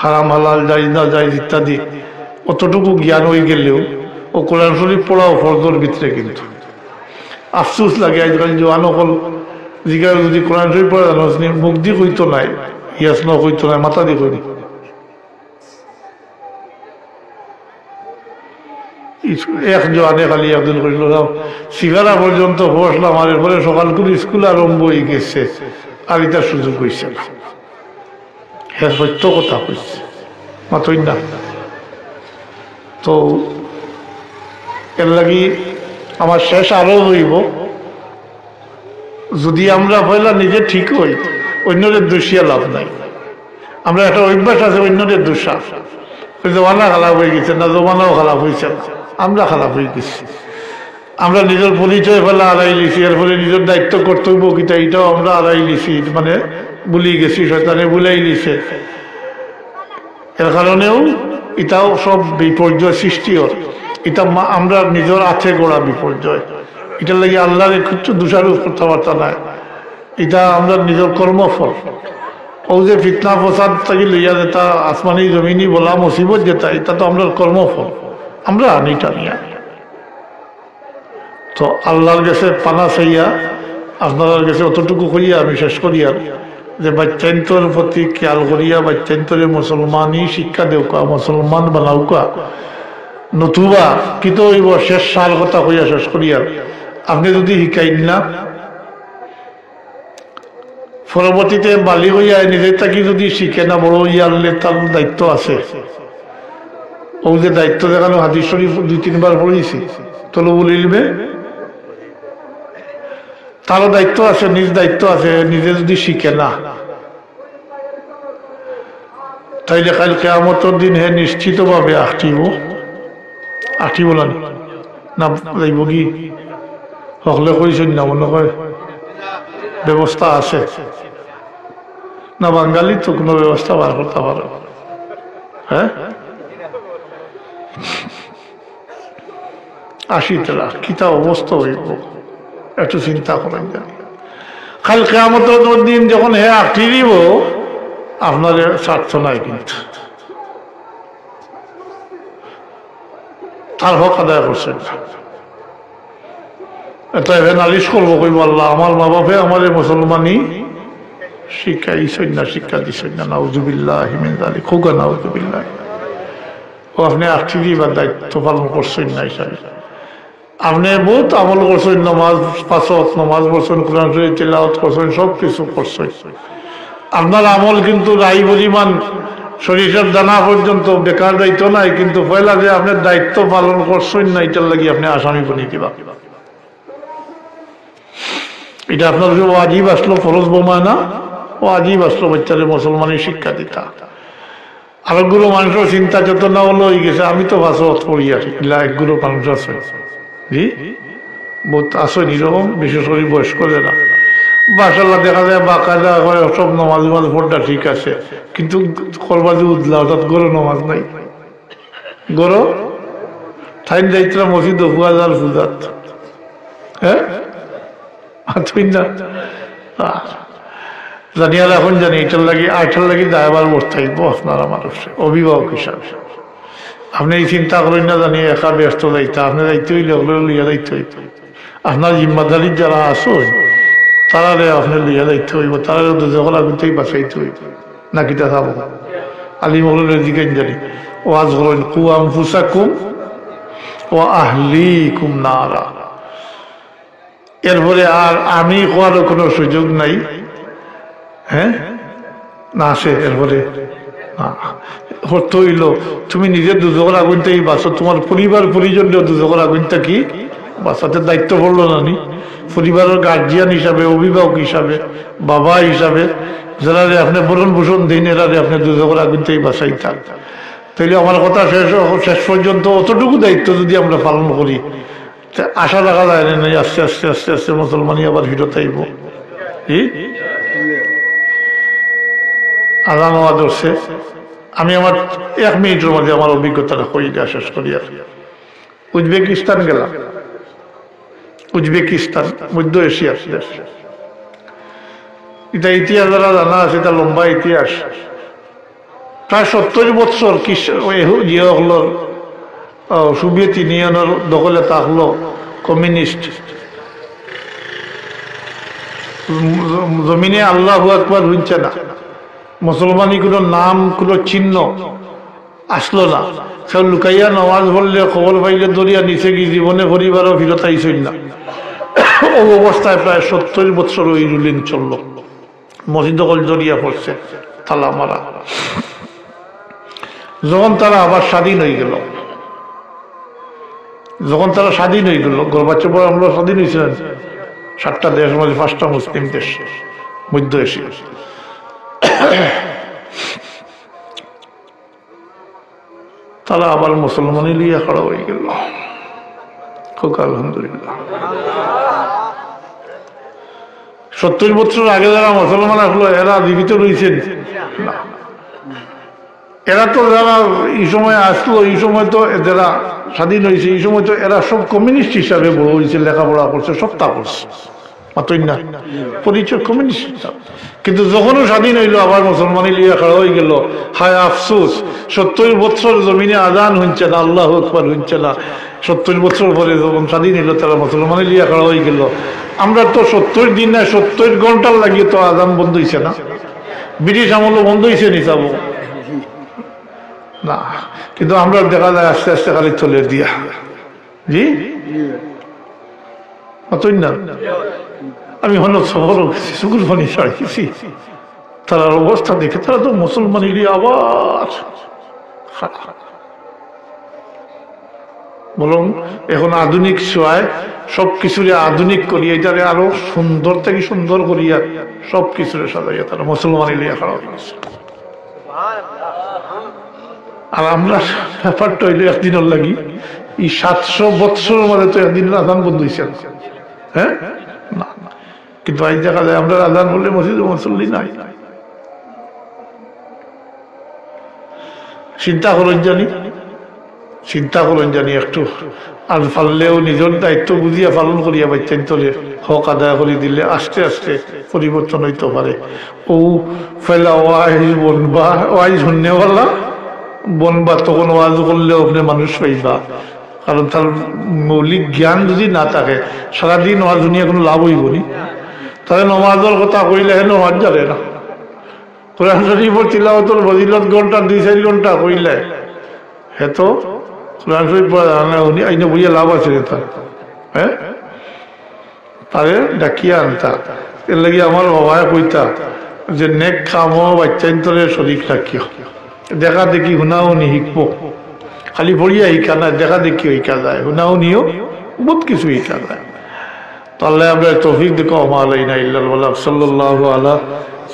[SPEAKER 1] হারাম হালাল জায়েজ না জায়েজ ইত্যাদি, অতটুকু জ্ঞান হয়ে গেলেও ও কোরআন শরীফ পড়াও ফরজের ভিতরে। কিন্তু আফসোস লাগে আজকাল জোয়ান অকল জিজ্ঞাসা যদি কোরআন শরীফ পড়া জানো, মুখ দিয়ে কইতো নাই, ইয়াস ন কইতো নাই, মাথা দিয়ে করি। এক জোয়ানে খালি আব্দুল করিল সিগারা পর্যন্ত বসলাম, আর এরপরে সকাল করে স্কুল আরম্ভ হয়ে গেছে, আর এটার সুযোগ হয়েছে না। হ্যাঁ, সত্য কথা কইছে, মাতই না। তো এর লাগি আমার শেষ আরো হইব, যদি আমরা পয়লা নিজে ঠিক হই, অন্যদের দোষিয়া লাভ নাই। আমরা একটা অভ্যাস আছে অন্যদের দোষা, জমানা খারাপ হয়ে গেছে না, জমানাও খারাপ হয়েছে না, আমরা খারাপ হয়ে গেছি। আমরা নিজের পরিচয় ফেলা আড়াই লিছি, এর ফলে নিজের দায়িত্ব কর্তব্য কিটা এটাও আমরা আড়াই লিছি, মানে ভুলি গেছি, শয়তানে ভুলাই লিছে। এর কারণেও এটাও সব বিপর্যয় সৃষ্টি হয়। এটা আমরা নিজের আছে গোড়া বিপর্যয়। এটার লাগে আল্লাহর একটু দোষারোপ কথাবার্তা নাই, এটা আমরা নিজের কর্মফল। ও যে ফিতনা ফসাদ থাকি লইয়া যেটা আসমানি জমিনি বলা মুসিবত যেটা, এটা তো আমরা কর্মফল। আমরা আনি টানিয়া। তো আল্লাহর কাছে পানা চাইয়া আপনার কাছে অতটুকু করিয়া আমি শেষ করিয়া যে বাচ্চান্তর প্রতি খেয়াল করিয়া বাচ্চান্তরে মুসলমানই শিক্ষা দেউকা, মুসলমান বানাউকা, নতুবা কিন্তু হইব শেষ সাল কথা কইয়া শেষ করিয়া আপনি যদি শিকাইন না পরবর্তীতে বালি হইয়া নিজে থাকি যদি শিখে না বড় ইয়ারলে তার দায়িত্ব আছে। ও যে দায়িত্ব দেখানো হাদিস শরীফ 2-3 বার পড়েছি, তলবুল ইলমে তারও দায়িত্ব আছে, নিজ দায়িত্ব আছে। নিজে যদি শিখে না তাইলে কাল কিয়ামতের দিন হে নিশ্চিতভাবে আঠিব না যাইব কি সকলে কইছেন না মনে হয় ব্যবস্থা আছে না? বাঙালি তো কোনো ব্যবস্থা বার করতে পারে। হ্যাঁ, 80 কিতা অবস্থা হইব একটু চিন্তা করেন। জানি কাল কিয়ামতের দিন যখন হে আঁটি দিব আপনার স্বার্থ নাই, কিন্তু তার হক আদায় করছেন। এটা এবার নালিশ করবো, কইব আল্লাহ আমার মা বাপে আমার মুসলমানই শিক্ষা ইসই না, শিক্ষা দিছই না, নাউজুবিল্লাহি মিন যালিক, খুগা নাউজুবিল্লাহ। ও আপনি আঁটি দিবার দায়িত্ব পালন করছেন না, হিসাবে আপনি বহুত আমল করছেন, নমাজ 5 ওয়াক্ত নমাজ পড়ছেন, কোরআন শরীফ তিলাওয়াত করছেন, সব কিছু করছেন। আপনার আমল কিন্তু রাই পরিমাণ সরিষার দানা পর্যন্ত বেকার দায়িত্ব নাই, কিন্তু পয়লা যে আপনার দায়িত্ব পালন করছেন না, এটার লাগি আপনি আসামি বনিয়ে দিবা। এটা আপনার যে ওয়াজিব আসলো, ফরজ বোমা না, ওয়াজিব আসলো বাচ্চারে মুসলমানের শিক্ষা দিতা। আরেকগুলো মানুষের চিন্তা চেতনা হলো হয়ে গেছে, আমি তো 5 ওয়াক্ত পড়ি আসি, একগুলো মানুষ আছে জি বহুত আসেন এরকম, বিশেষ করে বয়স্করা। মাশাআল্লাহ দেখা যায় বাকায়দা করে সব নমাজ পড়টা ঠিক আছে, কিন্তু করবা যে উদলা অর্থাৎ গরো নমাজ নাই, গরো ঠাইন যাইতরা মসজিদ হুয়াজার ফুজাত। হ্যাঁ জানি আর এখন জানি এটার লাগি দায়বার বোধ থাকবো আপনারা মানুষের অভিভাবক হিসাবে। আপনি এই চিন্তা করেন না জানি একা ব্যস্ত দায়িত্ব, আপনি দায়িত্ব হইলে ওগুলো লিয়া দায়িত্ব হইত। আপনার জিম্মাদারির যারা আসো তারা আপনার লিয়া দায়িত্ব হইব, তারা যখন আগুনতেই বাঁচাইতে হইব না, কিতা থাকবো আলিমগুলোর দিকে জানি ওয়াজ করেন কু আনফুসাকুম ওয়া আহলিকুম নারা। এরপরে আর আমি কোয়ারও কোনো সুযোগ নাই। হ্যাঁ না আসে এরপরে হইল তুমি নিজের দুজকের আগুনটাই বাঁচো, তোমার পরিবার পরিজনও দুজকের আগুনটা কি বাঁচাতে দায়িত্ব পড়লো না নি? পরিবারের গার্জিয়ান হিসাবে, অভিভাবক হিসাবে, বাবা হিসাবে যারা আপনি বরণ ভূষণ দিন, এরা আপনি দুজকের আগুনটাই বাঁচাই থাক। তাইলে আমার কথা শেষ পর্যন্ত অতটুকু দায়িত্ব যদি আমরা পালন করি, আশা রাখা যায় না আস্তে আস্তে আস্তে আস্তে মুসলমানই আবার ফিরত আইব। আজান ওয়াজ হচ্ছে, আমি আমার 1 মিনিটের মধ্যে আমার অভিজ্ঞতাটা কইটা শেষ করি। আর উজবেকিস্তান গেলাম, উজবেকিস্তান মধ্য এশিয়ার দেশ। এটা ইতিহাস যারা জানা আছে, এটা লম্বা ইতিহাস। প্রায় 70 বছর ইয়ে হলো সোভিয়েত ইউনিয়নের দখলে থাকলো কমিউনিস্ট। জমিনে আল্লাহু আকবার হইছে না, মুসলমানি কোনো নাম কোনো চিহ্ন আসলো না। সব লুকাইয়া নামাজ পড়লে খবর পাইলে দরিয়া নিচে গিয়ে জীবনে পরিবারও ফিরত আইসই না। ও অবস্থায় প্রায় 70 বছর ওই রুলিং চলল। মসজিদ কল দরিয়া পড়ছে, তালা মারা। যখন তারা আবার স্বাধীন হয়ে গেল, গর্বাচর পর আমরা স্বাধীন হয়েছিলেন 7টা দেশ মধ্যে 5টা মুসলিম দেশ মধ্য এশিয়া। তারা আবার মুসলমানই লিয়া খাড়া হয়ে গেল। আলহামদুলিল্লাহ 70 বছর আগে যারা মুসলমান আসলো এরা জীবিত রয়েছেন না। এরা তো যারা এই সময় আসলো, এই সময় তো যারা স্বাধীন হয়েছে, এই সময় তো এরা সব কমিউনিস্ট হিসাবে বড় হয়েছে, লেখাপড়া করছে, সব তা করছে। মাতই না, পরিচয় কমিউনিস্ট। কিন্তু যখনও স্বাধীন হইল আবার মুসলমানি লিয়া খাড়া হয়ে গেল। হায় আফসোস, 70 বছর জমিনে আজান হইছে না, আল্লাহু আকবার হইছে না। 70 বছর পরে যখন স্বাধীন হইল তারা মুসলমানি লিয়া খাড়া হয়ে গেল। আমরা তো 70 দিন না 70 ঘন্টার লাগিয়ে তো আজান বন্ধ হইছে না। ব্রিটিশ আমলও বন্ধ হয়েছে নি যাবো না, কিন্তু আমরা দেখা যায় আস্তে আস্তে খালি চলে দিয়া। জি অতই না, আমি হলো শহর শুকুর ফানি ছাড়িয়েছি, তার অবস্থা দেখে তারা তো মুসলমানেরই আবার বলুন। এখন আধুনিক ছোঁয়ায় সবকিছুরে আধুনিক করিয়া এটারে আরো সুন্দর থেকে সুন্দর করিয়া সবকিছুরে সাজাইয়া তারা মুসলমানি লিয়া খারাপ হয়েছে। আর আমরা ব্যাপারটা হইলে একদিনের লাগি এই 700 বৎসর মধ্যে তো একদিন আজান বন্ধ হয়েছে। হ্যাঁ না, কিন্তু আজ দেখা যায় আমরা আজান বললে মসজিদে মুসল্লি নাই। চিন্তা করেন জানি একটু, আর পারলেও নিজের দায়িত্ব বুঝিয়া পালন করিয়া বাচ্চান তোলে হক আদায় করে দিলে আস্তে আস্তে পরিবর্তন হইতে পারে। ও ফেলা ওয়াইজ বনবা, ওয়াইজ শুননেওয়ালা বনবা, তখন ওয়াজ করলেও আপনি মানুষ পাইবা। কারণ তার মৌলিক জ্ঞান যদি না থাকে সারাদিন ওয়াজ দুনিয়া কোনো লাভ হইব নি। তাহলে নমাজের কথা কইলে হেন নমাজ জানে না। কোরআন শরীফের তিলাওয়াতের ফজিলত ঘন্টা 2-4 ঘন্টা কইলে হে তো কোরআন শরীফ উনি আইনে বইয়া লাভ আছে তার। হ্যাঁ তারে ডাকিয়া আনতা। এর লাগি আমার বাবায় কইতা যে নেক খামো বাচ্চান্তরে শরীফ রাখিও, দেখা দেখি শুনাও নি শিখবো। খালি পড়িয়া শিকা না, দেখা দেখি শিকা যায়, শুনাও নিও বহুত কিছু শিকা যায়। তাহলে আমরা তৌফিক দেখো আলাইনা ইল্লাল্লাহ। সাল্লাল্লাহু আলা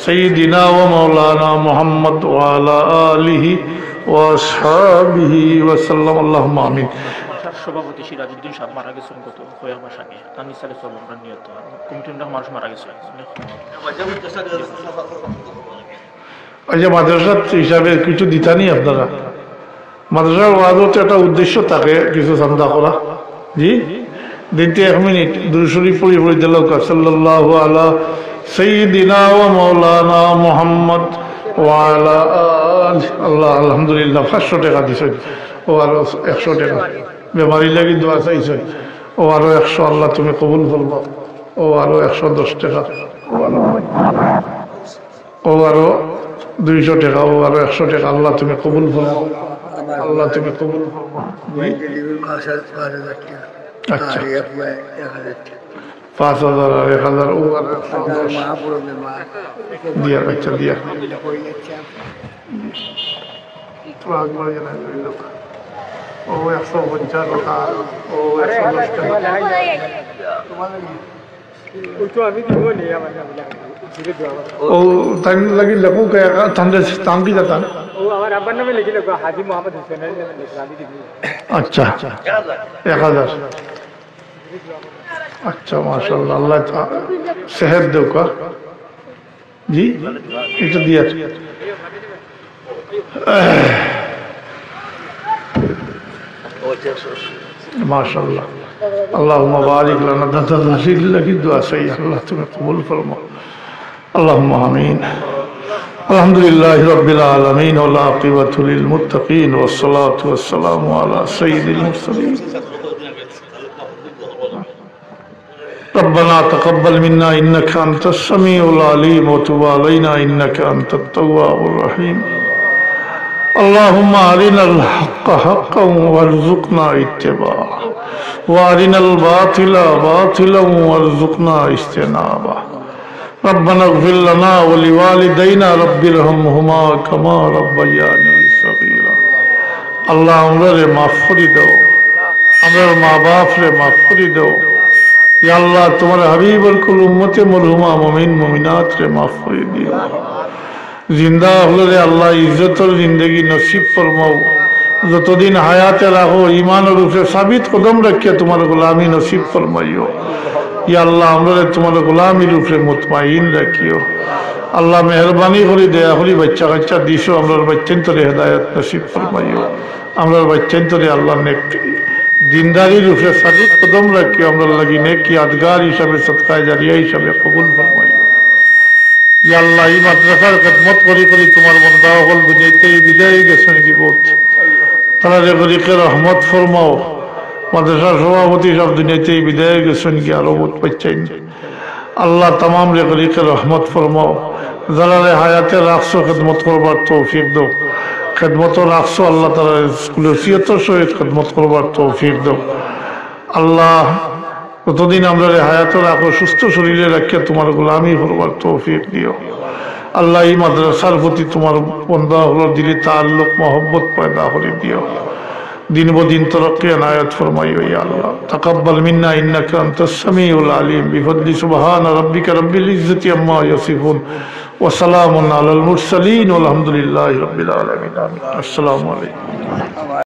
[SPEAKER 1] সাইয়্যিদিনা ওয়া মাওলানা মুহাম্মদ ওয়া আলা আলিহি ওয়া আসহাবিহি ওয়া সাল্লাম। আল্লাহুম্মা আমিন।
[SPEAKER 2] সভাপতি সিরাজউদ্দিন সাহেব মারা গেছেন গত কয়েক মাস আগে। তার মিসালে চলমান নিহত কমিটির মানুষ মারা গেছে।
[SPEAKER 1] আচ্ছা, মাদ্রাসা হিসাবে কিছু দিতানি আপনারা? মাদ্রাসার ওয়াজতে একটা উদ্দেশ্য থাকে কিছু চান্দা করা। জি দিনতে 1 মিনিট দুরূদ শরীফ পড়ি দিল। সাল্লাল্লাহু আলা সাইয়্যিদিনা ওয়া মাওলানা মুহাম্মদ ওয়া আলা আলিহি। আল্লাহ আলহামদুলিল্লাহ 500 টাকা দিছেন, ও আরো 100 টাকা বেমারি লাগি দোয়া চাইছেন, ও আরো 100 আল্লাহ তুমি কবুল করবো, ও আরো 110 টাকা, ও আরো 200 টাকা, ও আরো 100 টাকা আল্লাহ তুমি কবুল করবো, আল্লাহ তুমি কবুল করবো। আচ্ছা 5,000 আর 1,000 ও আর 110 দিয়া। আচ্ছা দিয়া ও 150 টাকা, ও 110 টাকা। ও তাই লাগি লেখো তাহলে দাম কি জাতা? আচ্ছা 1,000। আচ্ছা মাশাআল্লাহ, আল্লাহ সেহত দেও কা। জি এটা দিয়া মাশাআল্লাহ। আল্লাহুম্মা বারিক লানা দাদা রাসূলিল্লাহি দুআ চাই, আল্লাহ তুমি কবুল ফরমাও। আল্লাহুম্মা আমিন। আলহামদুলিল্লাহি রাব্বিল আলামিন ওয়াল আকিবাতু লিল মুত্তাকিন ওয়াস সালাতু ওয়াস সালামু আলা সাইয়্যিদিল মুরসালিন। ربنا تقبل منا إنك أنت السميع العليم وتب علينا إنك أنت التواب الرحيم. اللهم أرنا الحق حقا وارزقنا اتباعه وأرنا الباطل باطلا وارزقنا اجتنابه. ربنا اغفر لنا ولوالدينا رب ارحمهما كما ربياني صغيرا. আল্লাহ আমরারে মাফ করে দাও, আমরার মা বাপরে মাফ করে দাও। ইয়া আল্লাহ তোমার হাবিবুল কুল উম্মতে মরহুমা মুমিন মুমিনাত রে মাফ করে দিও। জিন্দা হলে আল্লাহ ইজ্জতের জিন্দগি নসিব ফরমাও। যতদিন হায়াতে রাখো ইমানের উপরে সাবিত কদম রাখিয়া তোমার গোলামি নসিব ফরমাইও। ইয়া আল্লাহ আমরা তোমার গোলামির উপরে মুতমাইন রাখিও। আল্লাহ মেহরবানি করে দেয়া হলি বাচ্চা কাচ্চা দিছো, আমরা বাচ্চান্তরে হেদায়ত নসিব ফরমাইও। আমরা বাচ্চান্তরে আল্লাহ দিনদারির উপরে সাদিক কদম রাখি আমরা লাগি নেক ইয়াদগার হিসাবে সদকায়ে জারিয়া হিসাবে কবুল ফরমাইও। ইয়া আল্লাহ এই মাদ্রাসার খেদমত করি করি তোমার বান্দা হল দুনিয়াতে বিদায় গেছে নাকি বহুত তারা যে গরিকে রহমত ফরমাও। মাদ্রাসার সভাপতি সব দুনিয়াতে বিদায় গেছেন কি আরো বহুত পাচ্ছেন আল্লাহ তামাম রে গরিকে রহমত ফরমাও। যারা রে হায়াতে রাখছো খেদমত করবার তৌফিক দাও। খেদমত রাখছো আল্লাহ তারা স্কুলের সহিত খেদমত করবার তৌফিক দাও। আল্লাহ কতদিন আমরা হায়াত রাখো সুস্থ শরীরে রাখিয়া তোমার গোলামি করবার তৌফিক দিও। আল্লাহ এই মাদ্রাসার প্রতি তোমার বন্দা হলো দিলে তাল্লুক মোহব্বত পয়দা করে দিও। দিন বদিন তরক্কি আনায়াত ফরমাইও ইয়া আল্লাহ। তাকাব্বাল মিন্না ইন্নাকা আনতাস সামিউল আলিম বিফদলি সুবহান রাব্বিকা রাব্বিল ইজ্জতি আম্মা ইয়াসিফুন ওয়া সালামুন আলাল মুরসালিন ওয়াল হামদুলিল্লাহি রাব্বিল আলামিন। আসসালামু আলাইকুম।